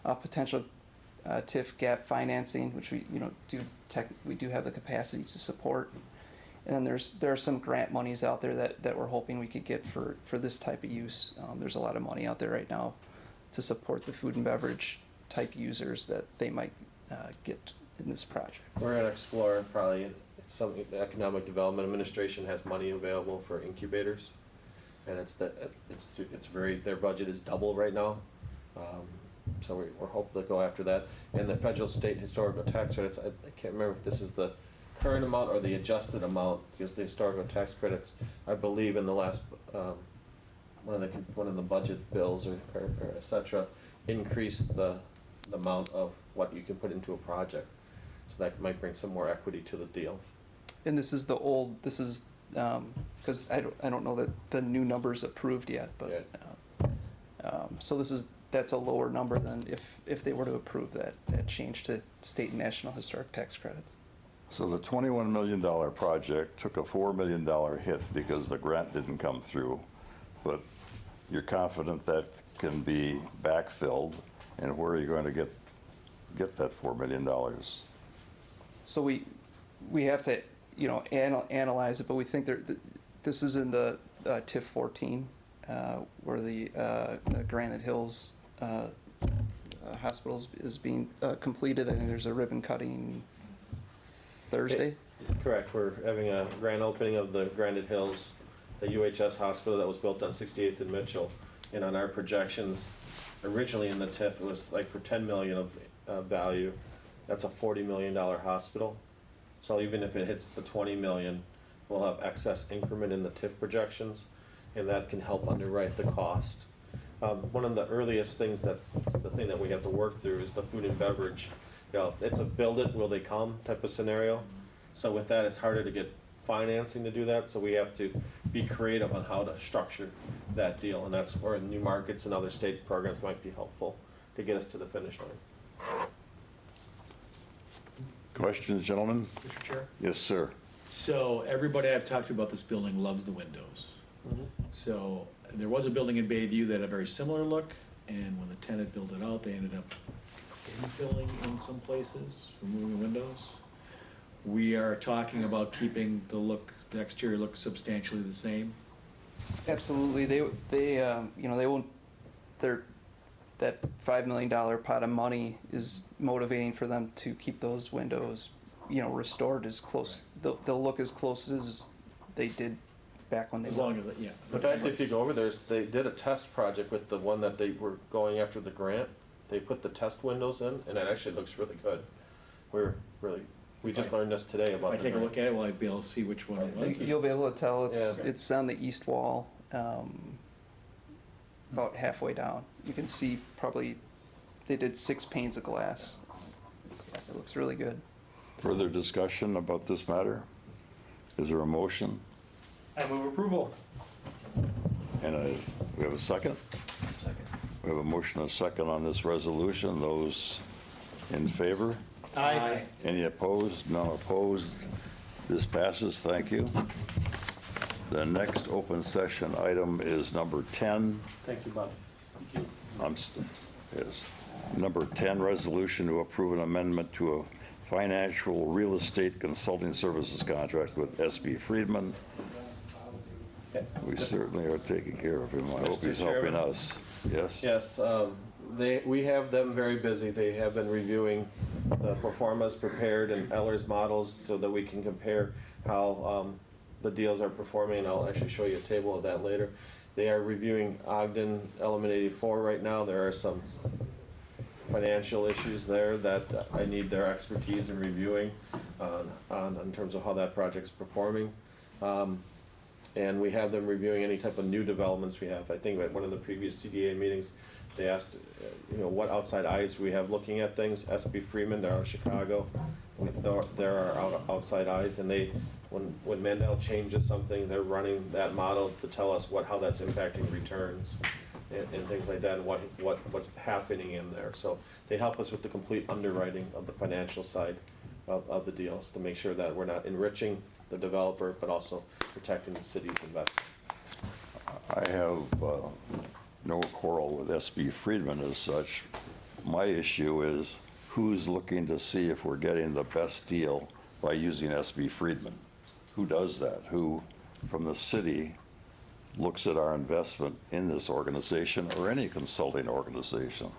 Speaker 13: Potential TIF gap financing, which we do have the capacity to support. And then there are some grant monies out there that we're hoping we could get for this type of use. There's a lot of money out there right now to support the food and beverage type users that they might get in this project.
Speaker 6: We're gonna explore probably, it's something, the Economic Development Administration has money available for incubators. And their budget is double right now. So we're hoping to go after that. And the federal state historical tax credits, I can't remember if this is the current amount or the adjusted amount, because the historical tax credits, I believe in the last, one of the budget bills or et cetera, increased the amount of what you can put into a project. So that might bring some more equity to the deal.
Speaker 13: And this is because I don't know that the new number's approved yet, but so that's a lower number than if they were to approve that change to state and national historic tax credits.
Speaker 10: So the $21 million project took a $4 million hit because the grant didn't come through, but you're confident that can be backfilled, and where are you going to get that $4 million?
Speaker 13: So we have to analyze it, but we think this is in the TIF 14 where the Granite Hills Hospital is being completed. I think there's a ribbon cutting Thursday.
Speaker 6: Correct, we're having a grand opening of the Granite Hills, the UHS hospital that was built on 68th and Mitchell. And on our projections, originally in the TIF, it was like for 10 million of value. That's a $40 million hospital. So even if it hits the 20 million, we'll have excess increment in the TIF projections, and that can help underwrite the cost. One of the earliest things that's the thing that we have to work through is the food and beverage. It's a build it, will they come type of scenario. So with that, it's harder to get financing to do that, so we have to be creative on how to structure that deal, and that's where new markets and other state programs might be helpful to get us to the finish line.
Speaker 10: Questions, gentlemen?
Speaker 9: Mr. Chair?
Speaker 10: Yes, sir.
Speaker 4: So everybody I've talked to about this building loves the windows. So there was a building in Bayview that had a very similar look, and when the tenant built it out, they ended up infilling in some places, removing windows. We are talking about keeping the exterior look substantially the same.
Speaker 13: Absolutely, they won't. That $5 million pot of money is motivating for them to keep those windows, restored as close. They'll look as close as they did back when they.
Speaker 4: As long as yeah.
Speaker 6: In fact, if you go over there, they did a test project with the one that they were going after the grant. They put the test windows in, and it actually looks really good. We just learned this today about.
Speaker 4: If I take a look at it, will I be able to see which one it was?
Speaker 13: You'll be able to tell
Speaker 6: Yeah.
Speaker 13: it's on the east wall, about halfway down. You can see probably they did 6 panes of glass. Yeah, it looks really good.
Speaker 10: Further discussion about this matter? Is there a motion?
Speaker 2: I move approval.
Speaker 10: And we have a second?
Speaker 11: Second.
Speaker 10: We have a motion and a second on this resolution. Those in favor?
Speaker 2: Aye.
Speaker 10: Any opposed? None opposed. This passes. Thank you. The next open session item is number 10.
Speaker 6: Thank you, Bob. Thank you.
Speaker 10: Is number 10, resolution to approve an amendment to a financial real estate consulting services contract with SB Friedman We certainly are taking care of him. I hope
Speaker 6: Mr.
Speaker 10: he's helping
Speaker 6: Chairman?
Speaker 10: us. Yes?
Speaker 6: Yes, we have them very busy. They have been reviewing the performance prepared and Eller's models so that we can compare how the deals are performing. I'll actually show you a table of that later. They are reviewing Ogden Element 84 right now. There are some financial issues there that I need their expertise in reviewing in terms of how that project's performing. And we have them reviewing any type of new developments we have. I think at one of the previous CDA meetings, they asked, what outside eyes we have looking at things. SB Freeman, they're out of Chicago. There are outside eyes, and when Mandel changes something, they're running that model to tell us how that's impacting returns and things like that, and what's happening in there. So they help us with the complete underwriting of the financial side of the deals to make sure that we're not enriching the developer, but also protecting the city's investment.
Speaker 10: I have no quarrel with SB Friedman as such. My issue is who's looking to see if we're getting the best deal by using SB Friedman? Who does that? Who, from the city, looks at our investment in this organization or any consulting organization?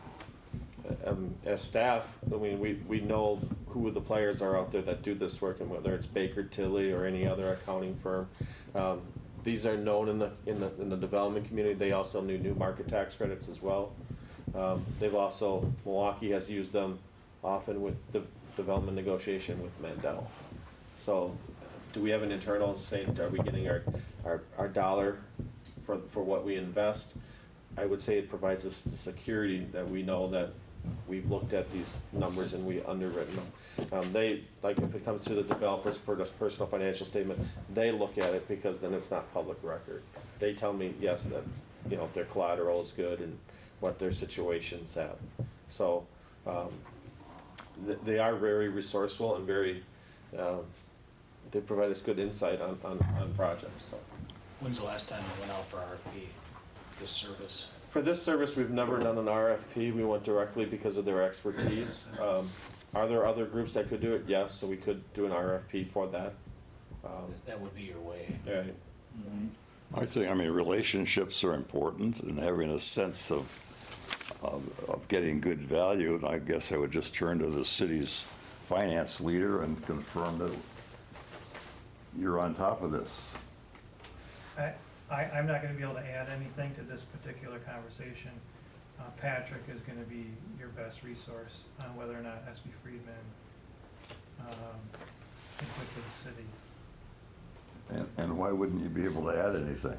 Speaker 6: As staff, I mean, we know who the players are out there that do this work, and whether it's Baker Tilly or any other accounting firm. These are known in the development community. They also knew new market tax credits as well. They've also, Milwaukee has used them often with the development negotiation with Mandel. So do we have an internal saying, are we getting our dollar for what we invest? I would say it provides us the security that we know that we've looked at these numbers and we underwritten them. They, like if it comes to the developer's personal financial statement, they look at it because then it's not public record. They tell me, yes, that, if their collateral is good and what their situation's at. So, they are very resourceful and very, they provide us good insight on projects, so.
Speaker 11: When's the last time you went out for RFP, this service?
Speaker 6: For this service, we've never done an RFP. We went directly because of their expertise. Are there other groups that could do it? Yes, so we could do an RFP for that.
Speaker 11: That would be your way.
Speaker 6: Right.
Speaker 10: I think, relationships are important and having a sense of getting good value. And I guess I would just turn to the city's finance leader and confirm that you're on top of this.
Speaker 14: I'm not going to be able to add anything to this particular conversation. Patrick is going to be your best resource on whether or not SB Friedman conflict with the city.
Speaker 10: And why wouldn't you be able to add anything?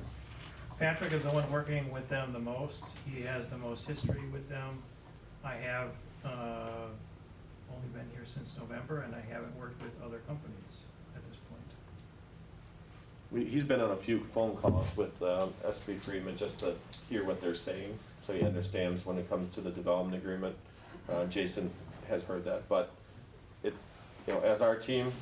Speaker 14: Patrick is the one working with them the most. He has the most history with them. I have only been here since November, and I haven't worked with other companies at this point.
Speaker 6: He's been on a few phone calls with SB Freeman just to hear what they're saying, so he understands when it comes to the development agreement. Jason has heard that, but it's, as our team,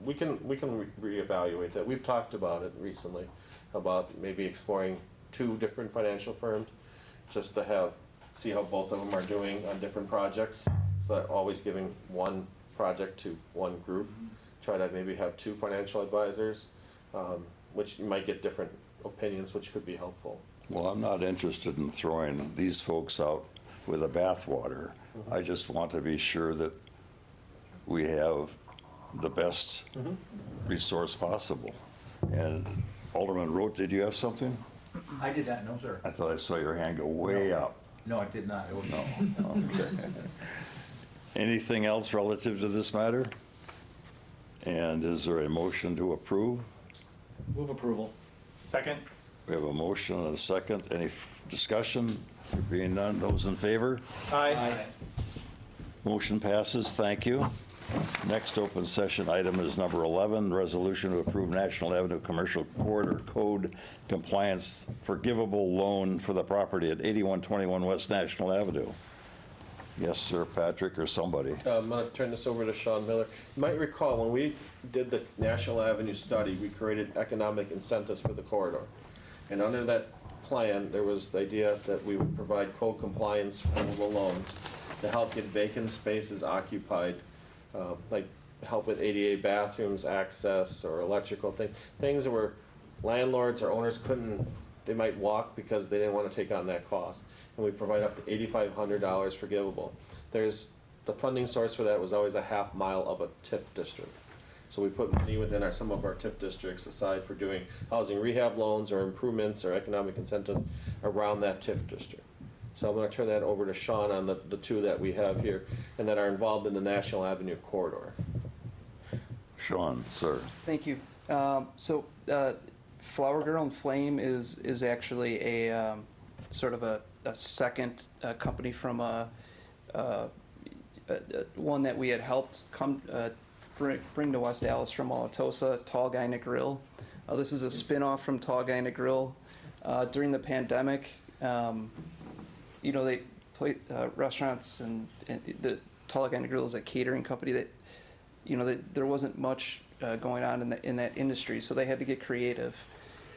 Speaker 6: we can reevaluate that. We've talked about it recently, about maybe exploring 2 different financial firms, just to see how both of them are doing on different projects, so that always giving one project to one group. Try to maybe have 2 financial advisors. Which you might get different opinions, which could be helpful.
Speaker 10: Well, I'm not interested in throwing these folks out with the bathwater. I just want to be sure that we have the best resource possible. And Alderman Roth, did you have something?
Speaker 4: I did not, no, sir.
Speaker 10: I thought I saw your hand go way up.
Speaker 4: No, I did not.
Speaker 10: No. Okay. Anything else relative to this matter? And is there a motion to approve?
Speaker 4: Move approval.
Speaker 2: Second?
Speaker 10: We have a motion and a second. Any discussion? There being none, those in favor?
Speaker 2: Aye.
Speaker 10: Motion passes. Thank you. Next open session item is number 11, resolution to approve National Avenue Commercial Corridor Code compliance forgivable loan for the property at 8121 West National Avenue. Yes, sir, Patrick, or somebody.
Speaker 6: I'm going to turn this over to Sean Miller. You might recall when we did the National Avenue study, we created economic incentives for the corridor. And under that plan, there was the idea that we would provide code compliance forgivable loans to help get vacant spaces occupied, like help with ADA bathrooms, access, or electrical things that were landlords or owners couldn't, they might walk because they didn't want to take on that cost. And we provide up to $8,500 forgivable. There's, the funding source for that was always a half mile of a TIF district. So we put money within some of our TIF districts aside for doing housing rehab loans or improvements or economic incentives around that TIF district. So I'm gonna turn that over to Sean on the two that we have here and that are involved in the National Avenue corridor.
Speaker 10: Sean, sir.
Speaker 13: Thank you. Flower Girl and Flame is actually a sort of a second company from one that we had helped bring to West Dallas from Wauwatosa, Tall Guy and a Grill. This is a spin-off from Tall Guy and a Grill. During the pandemic, they play restaurants and the Tall Guy and a Grill is a catering company that, there wasn't much going on in that industry, so they had to get creative.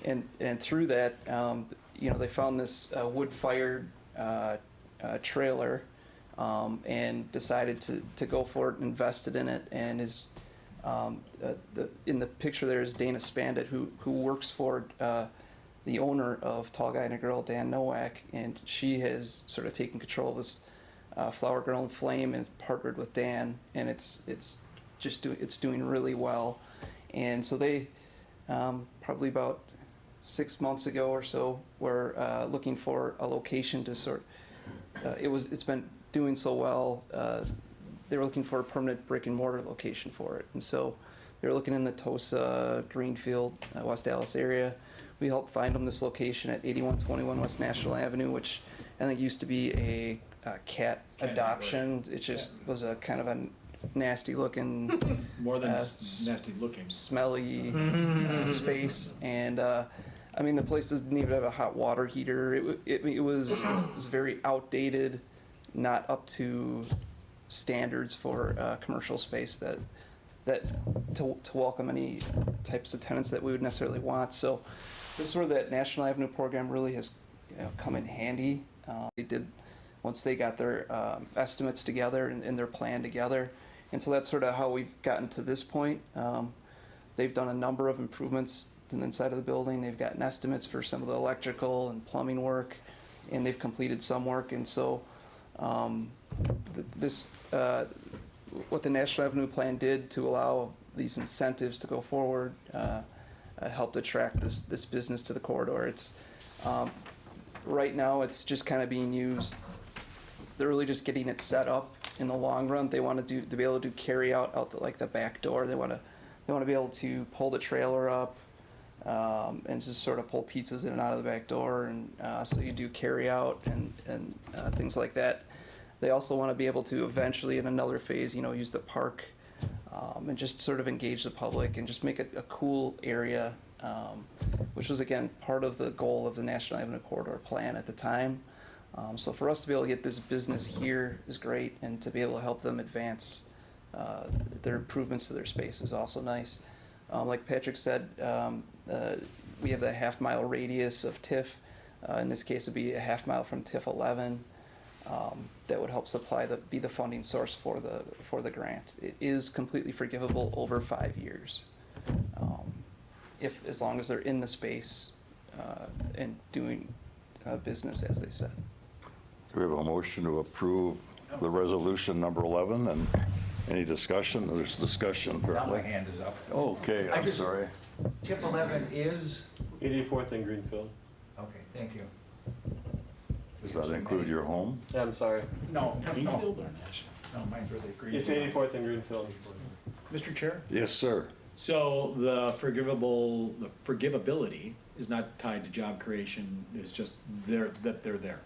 Speaker 13: And through that, they found this wood-fired trailer and decided to go for it and invested in it. And in the picture there is Dana Spandit, who works for the owner of Tall Guy and a Girl, Dan Nowak, and she has sort of taken control of this Flower Girl and Flame and partnered with Dan, and it's doing really well. And so they probably about 6 months ago or so were looking for a location to it's been doing so well. They were looking for a permanent brick and mortar location for it, and so they were looking in the Tosa, Greenfield, West Dallas area. We helped find them this location at 8121 West National Avenue, which I think used to be a cat adoption. It just was a kind of a nasty looking,
Speaker 4: More than nasty looking.
Speaker 13: smelly space. And I mean, the place doesn't even have a hot water heater. It was very outdated, not up to standards for commercial space that to welcome any types of tenants that we would necessarily want. So this is where that National Avenue program really has come in handy. They did, once they got their estimates together and their plan together. And so that's sort of how we've gotten to this point. They've done a number of improvements to the inside of the building. They've gotten estimates for some of the electrical and plumbing work, and they've completed some work. And so what the National Avenue plan did to allow these incentives to go forward helped attract this business to the corridor. It's right now it's just kind of being used. They're really just getting it set up. In the long run, they want to be able to do carry out the back door. They want to be able to pull the trailer up and just sort of pull pizzas in and out of the back door, and so you do carry out and things like that. They also want to be able to eventually, in another phase, use the park and just sort of engage the public and just make it a cool area, which was again part of the goal of the National Avenue Corridor plan at the time. So for us to be able to get this business here is great, and to be able to help them advance their improvements to their space is also nice. Like Patrick said, we have the half-mile radius of TIF. In this case, it'd be a half mile from TIF 11. That would help be the funding source for the grant. It is completely forgivable over 5 years, as long as they're in the space and doing business as they said.
Speaker 10: Do we have a motion to approve the resolution number 11? And any discussion? There's discussion
Speaker 11: Now
Speaker 10: apparently.
Speaker 11: my hand is up.
Speaker 10: Okay, I'm sorry.
Speaker 11: Tip 11 is?
Speaker 6: 84th and Greenfield.
Speaker 11: Okay, thank you.
Speaker 10: Does that include your home?
Speaker 6: Yeah, I'm sorry.
Speaker 11: No, Greenfield or National? No, mine's really
Speaker 6: It's
Speaker 11: Greenfield.
Speaker 6: 84th and Greenfield.
Speaker 4: Mr. Chair?
Speaker 10: Yes, sir.
Speaker 4: So the forgivability is not tied to job creation, it's just they're there.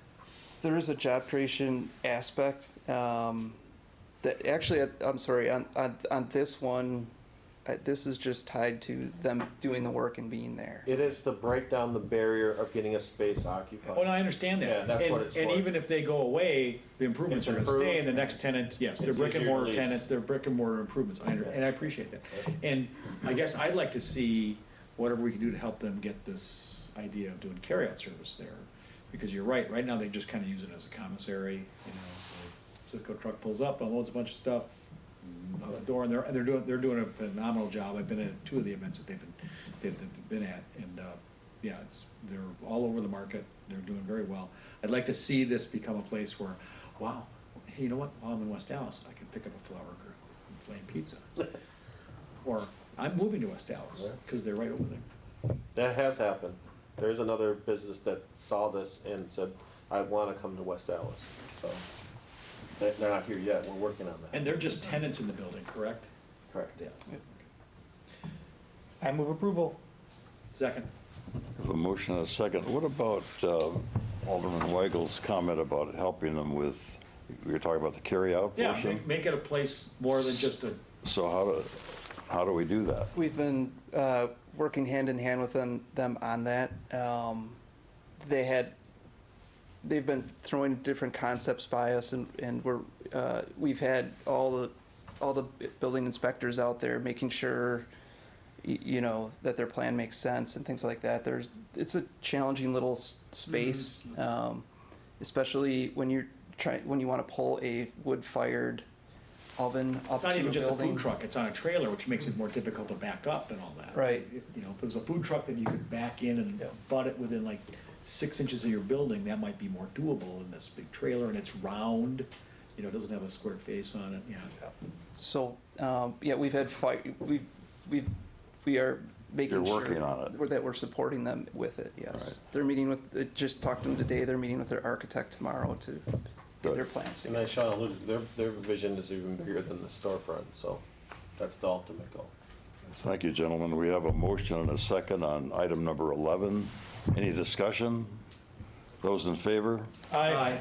Speaker 13: There is a job creation aspect that actually, I'm sorry, on this one, this is just tied to them doing the work and being there.
Speaker 6: It is to break down the barrier of getting a space occupied.
Speaker 4: Oh, no, I understand that.
Speaker 6: Yeah, that's what it's
Speaker 4: And
Speaker 6: for.
Speaker 4: even if they go away, the improvements
Speaker 6: It's
Speaker 4: are gonna stay, and the
Speaker 6: improved.
Speaker 4: next tenant, yes, they're
Speaker 6: It's
Speaker 4: brick and
Speaker 6: easier to
Speaker 4: mortar
Speaker 6: lease.
Speaker 4: tenant, they're brick and mortar improvements, and I appreciate that. And I guess I'd like to see whatever we can do to help them get this idea of doing carryout service there. Because you're right now they just kind of use it as a commissary, so Citgo truck pulls up, unloads a bunch of stuff out the door, and they're doing a phenomenal job. I've been at 2 of the events that they've been they've been at, and, yeah, they're all over the market, they're doing very well. I'd like to see this become a place where, wow, hey, you know what, while I'm in West Dallas, I can pick up a Flower Grill and Flame Pizza. Or, I'm moving to West Dallas, because they're right over there.
Speaker 6: That has happened. There's another business that saw this and said, I want to come to West Dallas. So they're not here yet. We're working on that.
Speaker 4: And they're just tenants in the building, correct?
Speaker 6: Correct.
Speaker 4: Yeah.
Speaker 2: I move approval.
Speaker 4: Second.
Speaker 10: Have a motion and a second. What about Alderman Weigel's comment about helping them with, we were talking about the carryout
Speaker 4: Yeah,
Speaker 10: portion?
Speaker 4: make it a place more than just a,
Speaker 10: So how do we do that?
Speaker 13: We've been working hand in hand with them on that. They've been throwing different concepts by us, and we've had all the building inspectors out there making sure, you know, that their plan makes sense and things like that. It's a challenging little space, especially when you want to pull a wood-fired oven up
Speaker 4: it's not
Speaker 13: to
Speaker 4: even
Speaker 13: a
Speaker 4: just a
Speaker 13: building.
Speaker 4: food truck, it's on a trailer, which makes it more difficult to back up and all that.
Speaker 13: Right.
Speaker 4: You know, if it was a food truck that you could back in and butt it within like 6 inches of your building, that might be more doable in this big trailer, and it's round, you know, it doesn't have a square face on it, yeah.
Speaker 13: So, yeah, we've had we are making
Speaker 10: You're
Speaker 13: sure
Speaker 10: working on it.
Speaker 13: that we're supporting them with it, yes.
Speaker 10: Right.
Speaker 13: They're meeting with, just talked to them today, they're meeting with their architect tomorrow to get their plans
Speaker 6: And
Speaker 13: together.
Speaker 6: as Sean alluded, their vision is even bigger than the storefront, so that's the ultimate goal.
Speaker 10: Thank you, gentlemen. We have a motion and a second on item number 11. Any discussion? Those in favor?
Speaker 4: Aye.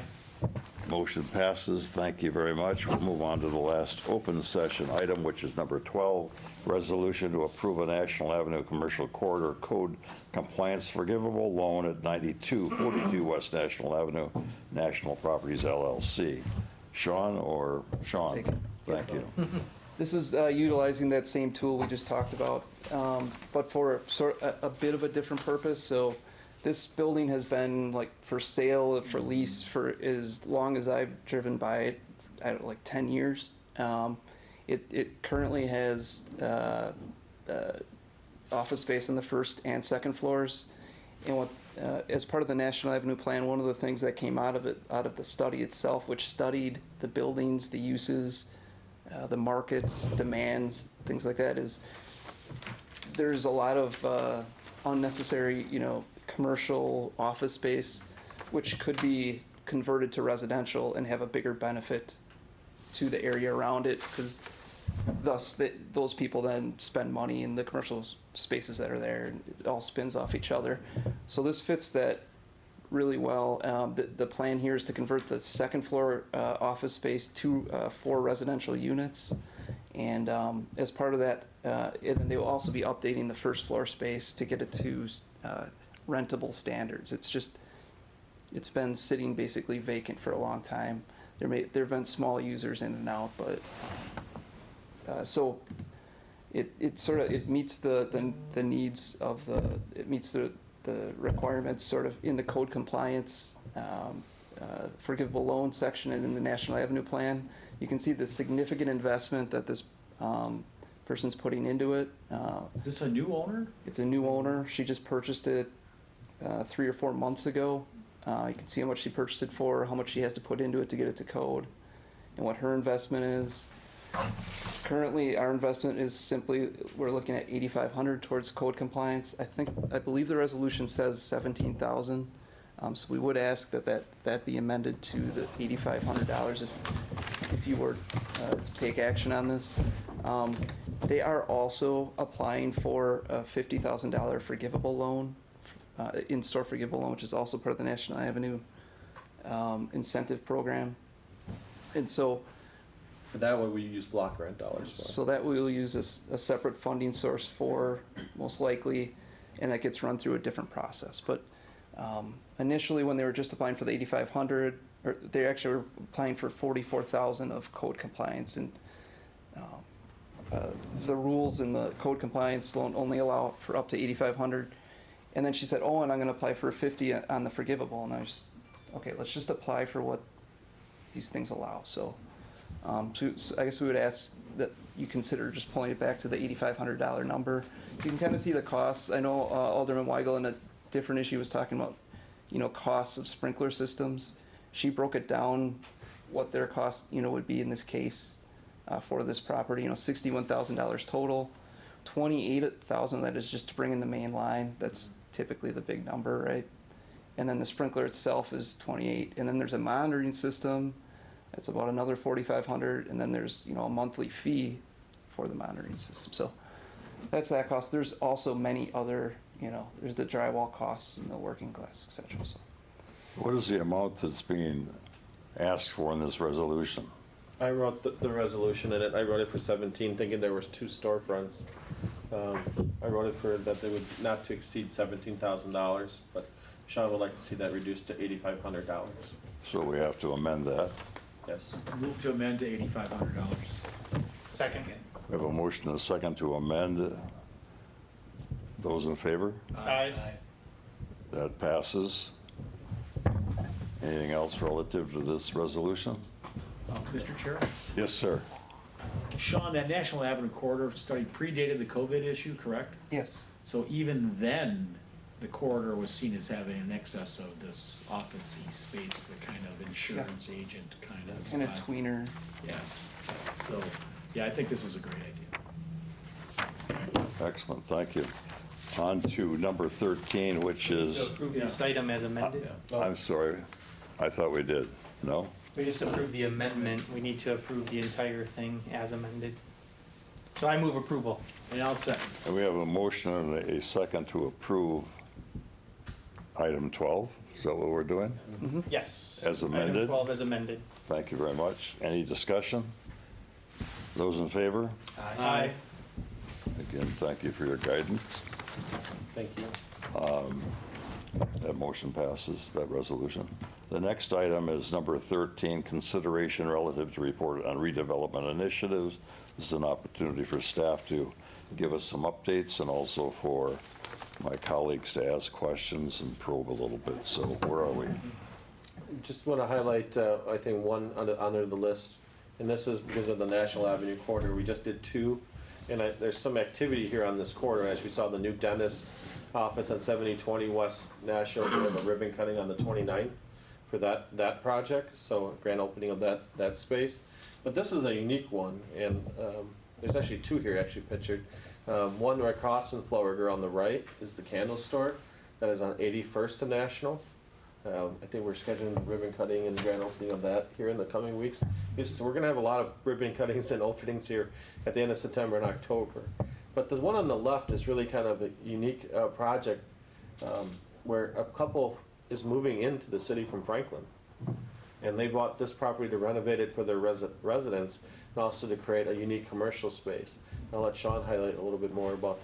Speaker 10: Motion passes. Thank you very much. We'll move on to the last open session item, which is number 12, resolution to approve a National Avenue Commercial Corridor Code Compliance Forgivable Loan at 9242 West National Avenue, National Properties LLC. Sean or Sean?
Speaker 13: Take it.
Speaker 10: Thank you.
Speaker 13: This is utilizing that same tool we just talked about, but for a bit of a different purpose. So this building has been like for sale, for lease for as long as I've driven by it, I don't know, like 10 years. It currently has office space on the first and second floors. And what, as part of the National Avenue Plan, one of the things that came out of the study itself, which studied the buildings, the uses, the market demands, things like that, is there's a lot of unnecessary, you know, commercial office space, which could be converted to residential and have a bigger benefit to the area around it, because thus those people then spend money in the commercial spaces that are there, and it all spins off each other. So this fits that really well. The plan here is to convert the second floor office space to 4 residential units. And as part of that, and they will also be updating the first floor space to get it to rentable standards. It's been sitting basically vacant for a long time. There have been small users in and out, but so it meets the needs of it meets the requirements sort of in the code compliance forgivable loan section and in the National Avenue Plan. You can see the significant investment that this person's putting into it.
Speaker 4: Is this a new owner?
Speaker 13: It's a new owner. She just purchased it 3 or 4 months ago. You can see how much she purchased it for, how much she has to put into it to get it to code, and what her investment is. Currently, our investment is simply, we're looking at $8,500 towards code compliance. I believe the resolution says $17,000. So we would ask that be amended to the $8,500 if you were to take action on this. They are also applying for a $50,000 forgivable loan, in-store forgivable loan, which is also part of the National Avenue incentive program. And so
Speaker 6: That way we use block grant dollars.
Speaker 13: So that we will use a separate funding source for, most likely, and that gets run through a different process. But initially, when they were just applying for the $8,500, or they actually were applying for $44,000 of code compliance, and the rules in the code compliance loan only allow for up to $8,500. And then she said, "Oh, and I'm going to apply for $50 on the forgivable." And I was, okay, let's just apply for what these things allow. So I guess we would ask that you consider just pulling it back to the $8,500 number. You can kind of see the costs. I know Alderman Weigel in a different issue was talking about, costs of sprinkler systems. She broke it down, what their cost, would be in this case for this property, $61,000 total. 28,000 of that is just to bring in the main line. That's typically the big number, right? And then the sprinkler itself is 28. And then there's a monitoring system. That's about another 4,500. And then there's, a monthly fee for the monitoring system. So that's that cost. There's also many other, there's the drywall costs and the working glass, et cetera. So.
Speaker 10: What is the amount that's being asked for in this resolution?
Speaker 6: I wrote the resolution in it. I wrote it for 17, thinking there was 2 storefronts. I wrote it for that they would not to exceed $17,000, but Sean would like to see that reduced to $8,500.
Speaker 10: So we have to amend that.
Speaker 6: Yes.
Speaker 4: Move to amend to $8,500.
Speaker 9: Second.
Speaker 10: We have a motion and a second to amend. Those in favor?
Speaker 9: Aye.
Speaker 10: That passes. Anything else relative to this resolution?
Speaker 4: Mr. Chair?
Speaker 10: Yes, sir.
Speaker 4: Sean, that National Avenue corridor study predated the COVID issue, correct?
Speaker 13: Yes.
Speaker 4: So even then, the corridor was seen as having an excess of this office-y space, the kind of insurance agent kind of.
Speaker 13: Kind of tweener.
Speaker 4: Yeah. So, yeah, I think this is a great idea.
Speaker 10: Excellent, thank you. On to number 13, which is,
Speaker 2: Approve this item as amended.
Speaker 10: I'm sorry, I thought we did. No?
Speaker 2: We just approved the amendment. We need to approve the entire thing as amended. So I move approval.
Speaker 4: And I'll second.
Speaker 10: And we have a motion and a second to approve item 12. Is that what we're doing?
Speaker 2: Yes.
Speaker 10: As amended?
Speaker 2: Item 12 as amended.
Speaker 10: Thank you very much. Any discussion? Those in favor?
Speaker 2: Aye.
Speaker 10: Again, thank you for your guidance.
Speaker 6: Thank you.
Speaker 10: That motion passes, that resolution. The next item is number 13, consideration relative to report on redevelopment initiatives. This is an opportunity for staff to give us some updates and also for my colleagues to ask questions and probe a little bit. So where are we?
Speaker 6: Just want to highlight, I think, one under the list, and this is because of the National Avenue corridor. We just did 2, and there's some activity here on this corridor. As we saw, the new dentist office at 7020 West National, we have a ribbon cutting on the 29th for that project, so grand opening of that space. But this is a unique one, and there's actually 2 here actually pictured. One right across from Flower Girl on the right is the candle store that is on 81st and National. I think we're scheduling the ribbon cutting and grand opening of that here in the coming weeks. So we're going to have a lot of ribbon cuttings and openings here at the end of September and October. But the one on the left is really kind of a unique project where a couple is moving into the city from Franklin. And they bought this property to renovate it for their residents and also to create a unique commercial space. I'll let Sean highlight a little bit more about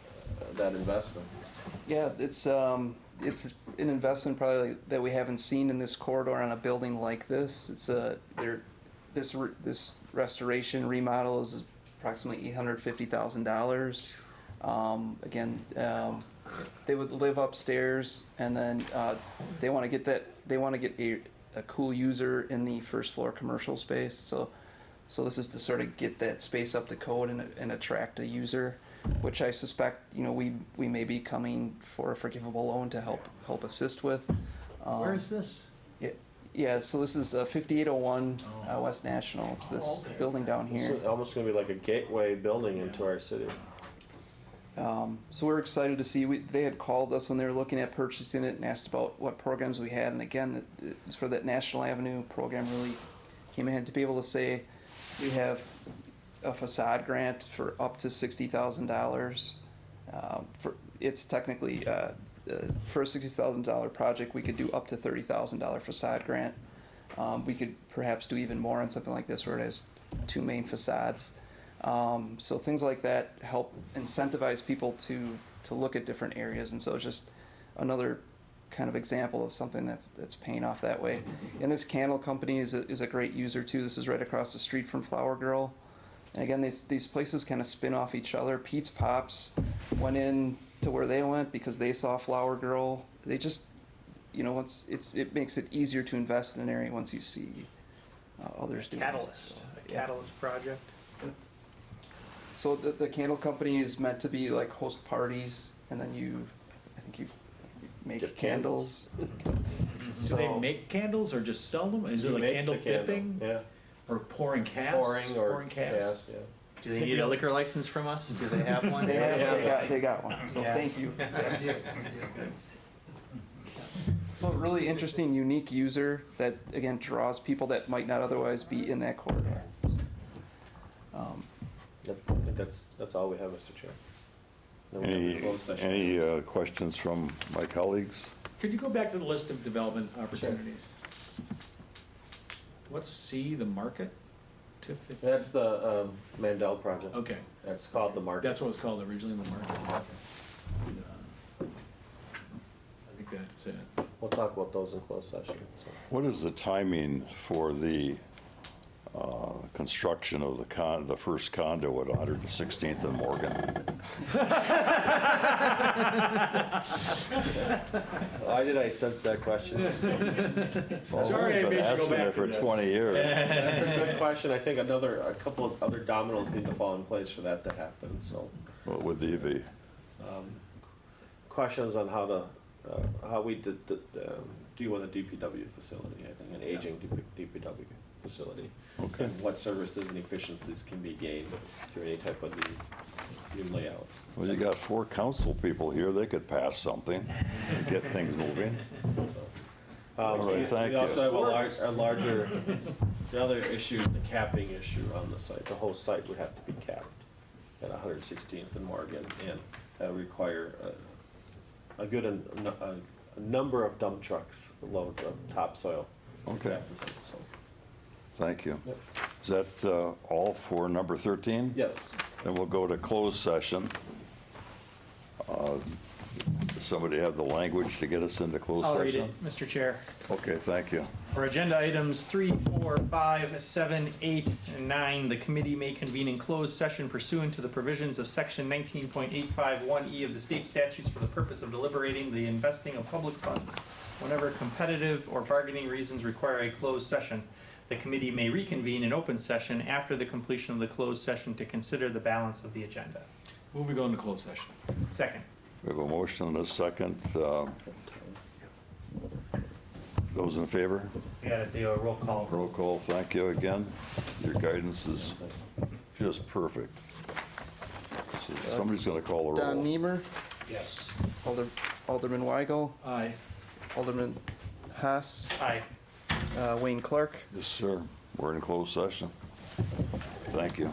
Speaker 6: that investment.
Speaker 13: Yeah, it's an investment probably that we haven't seen in this corridor on a building like this. It's this restoration remodel is approximately $850,000. Again, they would live upstairs, and then they want to get a cool user in the first floor commercial space. So this is to sort of get that space up to code and attract a user, which I suspect we may be coming for a forgivable loan to help assist with.
Speaker 4: Where is this?
Speaker 13: Yeah, so this is 5801 West National. It's this building down here.
Speaker 6: It's almost going to be like a gateway building into our city.
Speaker 13: So we're excited to see. They had called us when they were looking at purchasing it and asked about what programs we had. And again, it's for that National Avenue program really came in to be able to say we have a facade grant for up to $60,000. It's technically for a $60,000 project, we could do up to $30,000 facade grant. We could perhaps do even more on something like this where it has 2 main facades. So things like that help incentivize people to look at different areas, and so it's just another kind of example of something that's paying off that way. And this candle company is a great user too. This is right across the street from Flower Girl, and again these places kind of spin off each other. Pete's Pops went in to where they went because they saw Flower Girl. They just it makes it easier to invest in an area once you see others doing it.
Speaker 2: Catalyst, a catalyst project.
Speaker 13: So the candle company is meant to be like host parties, and then I think you make
Speaker 6: Dip
Speaker 13: candles.
Speaker 4: Do
Speaker 13: So-
Speaker 4: they make candles or just sell them? Is it
Speaker 6: You
Speaker 4: like
Speaker 6: make
Speaker 4: candle
Speaker 6: the candle,
Speaker 4: dipping?
Speaker 6: Yeah,
Speaker 4: Or pouring casts?
Speaker 6: pouring or
Speaker 4: casts?
Speaker 6: cast, yeah.
Speaker 2: Do they need a liquor license from us? Do they have one?
Speaker 13: They got one, so
Speaker 2: Yeah.
Speaker 13: thank you. Yes. So a really interesting, unique user that, again, draws people that might not otherwise be in that corridor.
Speaker 6: Yep, I think that's all we have, Mr. Chair. Then we have the closed session.
Speaker 10: Any questions from my colleagues?
Speaker 4: Could you go back to the list of development opportunities? What's C, the market? TIF?
Speaker 6: That's the Mandel project.
Speaker 4: Okay,
Speaker 6: That's called the Market.
Speaker 4: that's what it was called originally, the market. I think that's it.
Speaker 6: We'll talk about those in closed session. so.
Speaker 10: What is the timing for the construction of the first condo at 116th and Morgan?
Speaker 6: Why did I sense that question?
Speaker 10: Well,
Speaker 4: Sorry, I
Speaker 10: we've been
Speaker 4: made you go
Speaker 10: asking
Speaker 4: back
Speaker 10: it for
Speaker 4: to this.
Speaker 10: 20 years.
Speaker 6: That's a good question. I think a couple of other dominoes need to fall in place for that to happen, so.
Speaker 10: What would they be?
Speaker 6: Questions on how we deal with a DPW facility, I think, an aging DPW facility.
Speaker 10: Okay.
Speaker 6: And what services and efficiencies can be gained through any type of new layout.
Speaker 10: Well, you got 4 council people here, they could pass something and get things moving. All right, thank
Speaker 6: We also
Speaker 10: you.
Speaker 6: have a larger, the other issue is the capping issue on the site. The whole site would have to be capped at 116th and Morgan, and that would require a number of dump trucks load of topsoil. to
Speaker 10: Okay.
Speaker 6: cap the site, so.
Speaker 10: Thank you.
Speaker 6: Yep.
Speaker 10: Is that all for number 13?
Speaker 6: Yes.
Speaker 10: Then we'll go to closed session. Does somebody have the language to get us into closed
Speaker 2: I'll read
Speaker 10: session?
Speaker 2: it, Mr. Chair.
Speaker 10: Okay, thank you.
Speaker 2: For agenda items 3, 4, 5, 7, 8, and 9, the committee may convene in closed session pursuant to the provisions of section 19.851E of the state statutes for the purpose of deliberating the investing of public funds. Whenever competitive or bargaining reasons require a closed session, the committee may reconvene in open session after the completion of the closed session to consider the balance of the agenda.
Speaker 4: Move we go into closed session.
Speaker 2: Second.
Speaker 10: We have a motion and a second. Those in favor?
Speaker 2: We gotta do a roll call.
Speaker 10: Roll call, thank you again. Your guidance is just perfect. So somebody's going to call the
Speaker 13: Don
Speaker 10: roll.
Speaker 13: Niemer,
Speaker 11: Yes.
Speaker 13: Alderman Weigel,
Speaker 4: Aye.
Speaker 13: Alderman Hess,
Speaker 2: Aye.
Speaker 13: Wayne Clark.
Speaker 10: Yes, sir. We're in closed session. Thank you.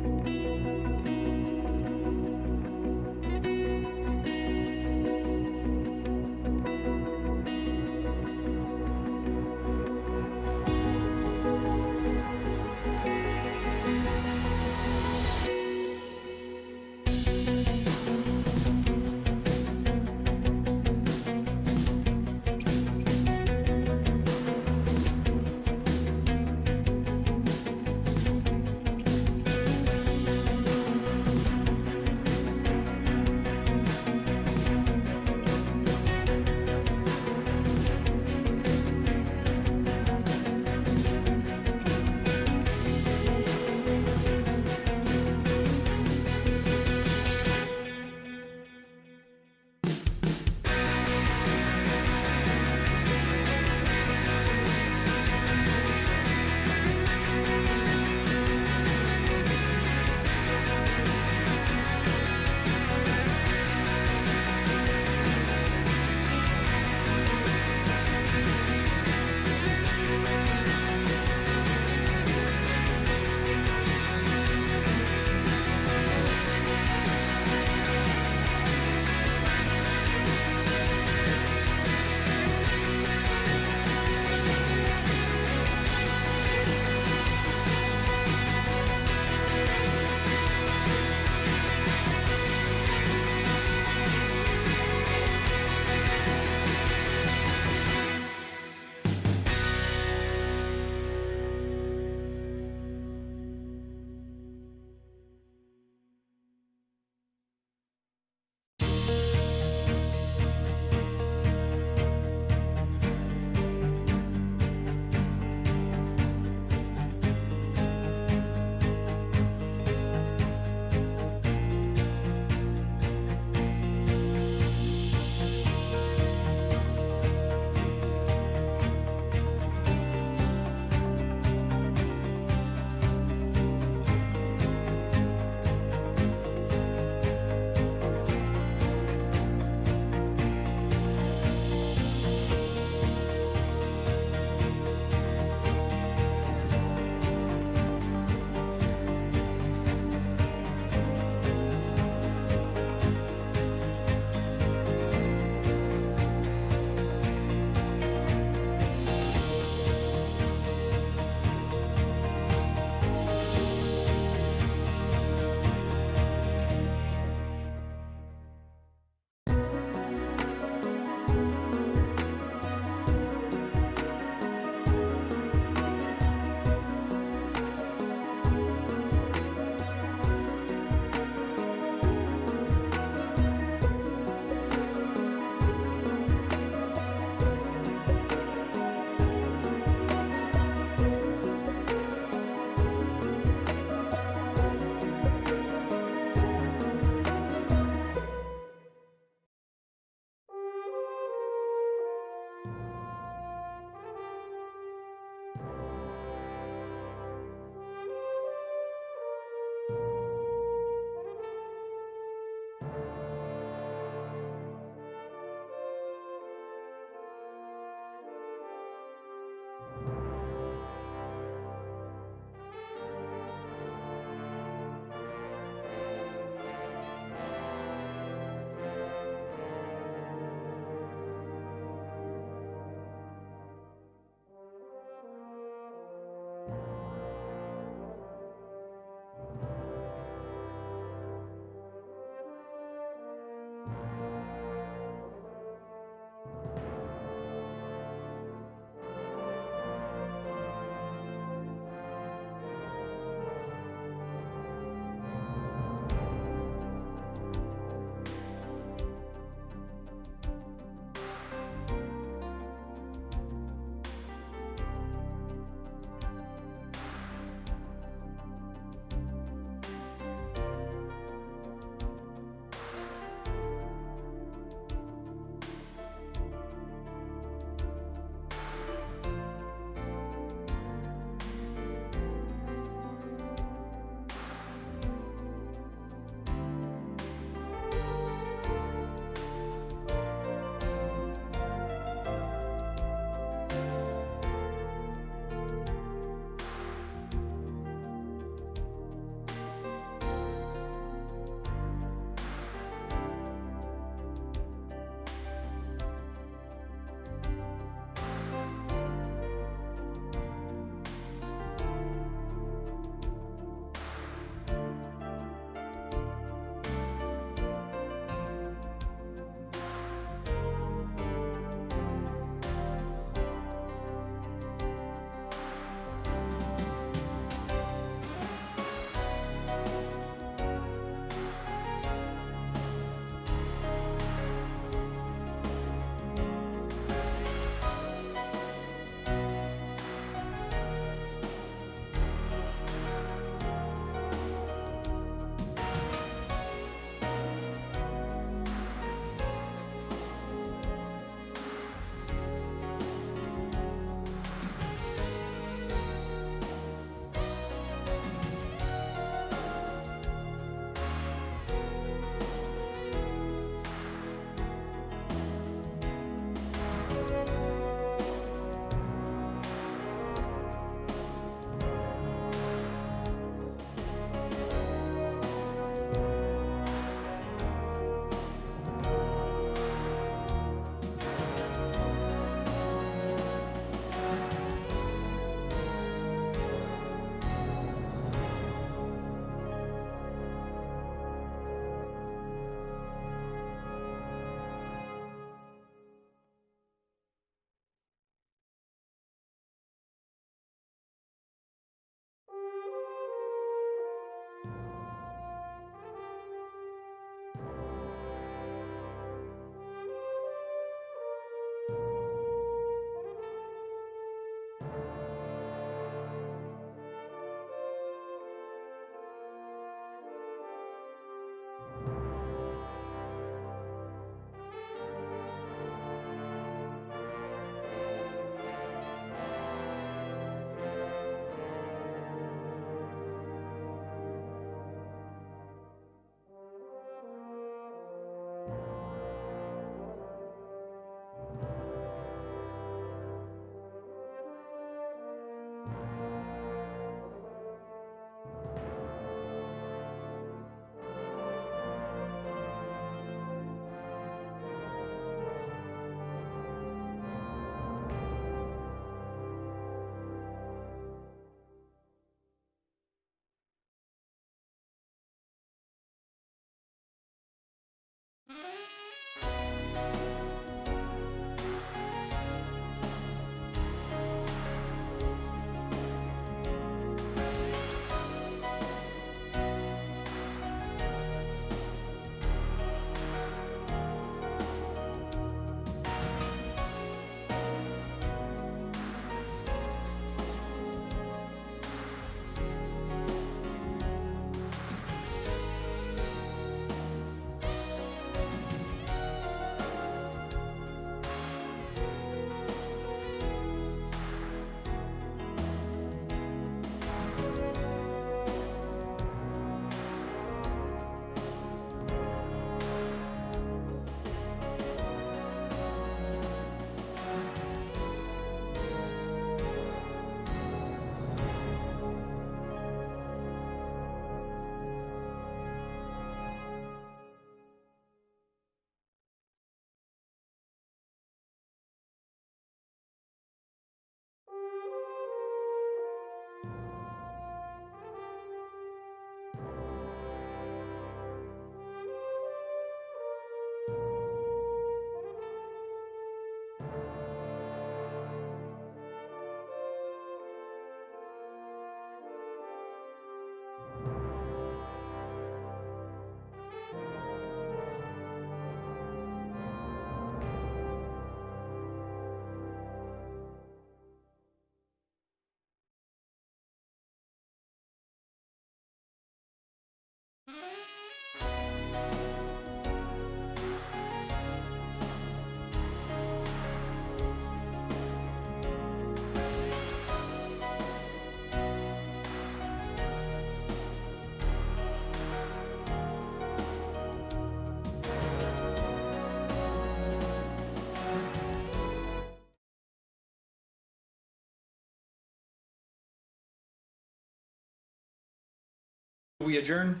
Speaker 2: We adjourn?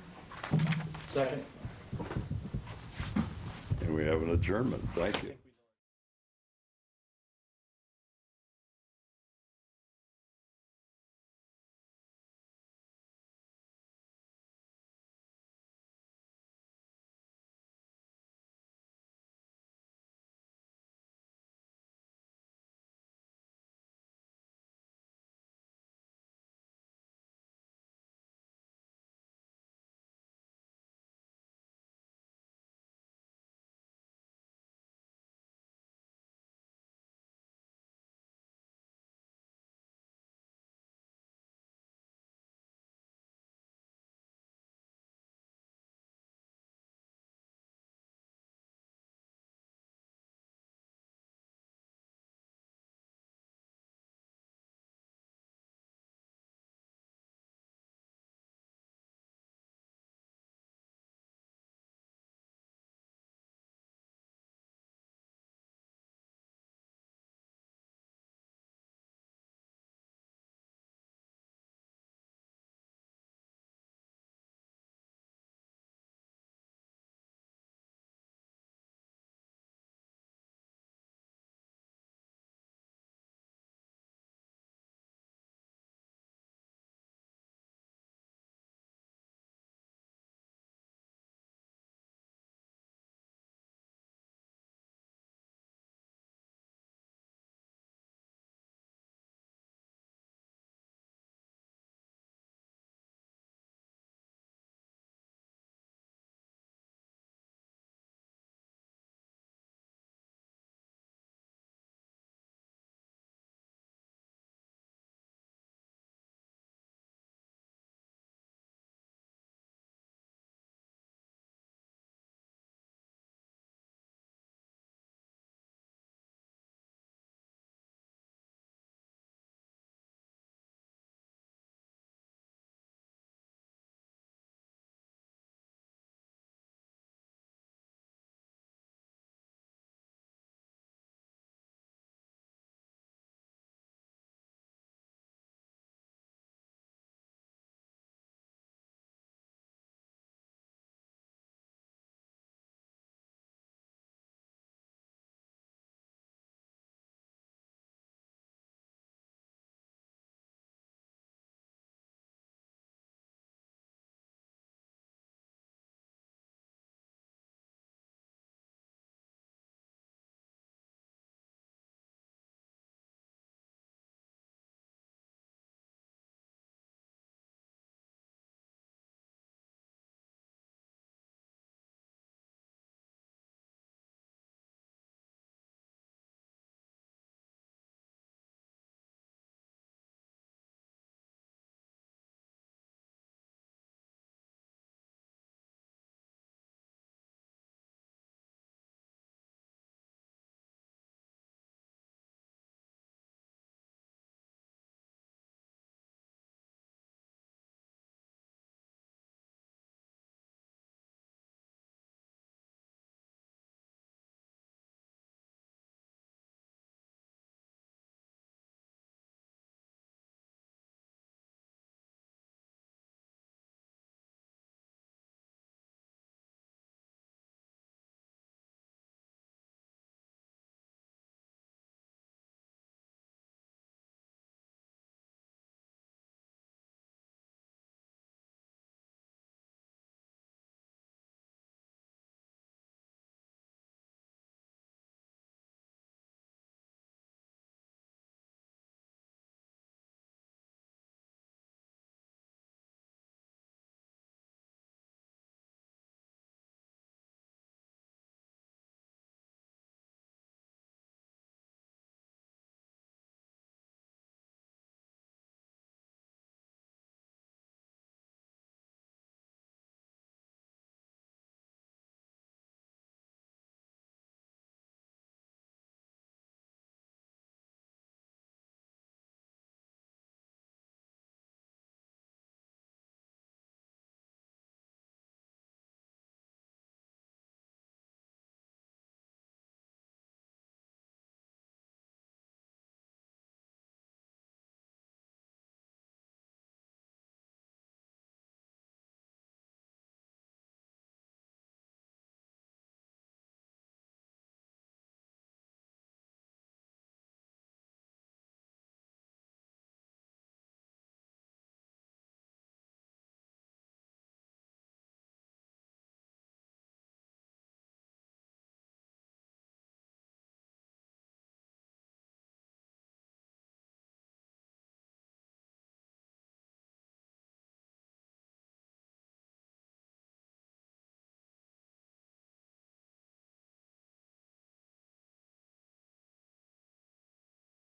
Speaker 4: Second.
Speaker 10: And we have an adjournment. Thank you.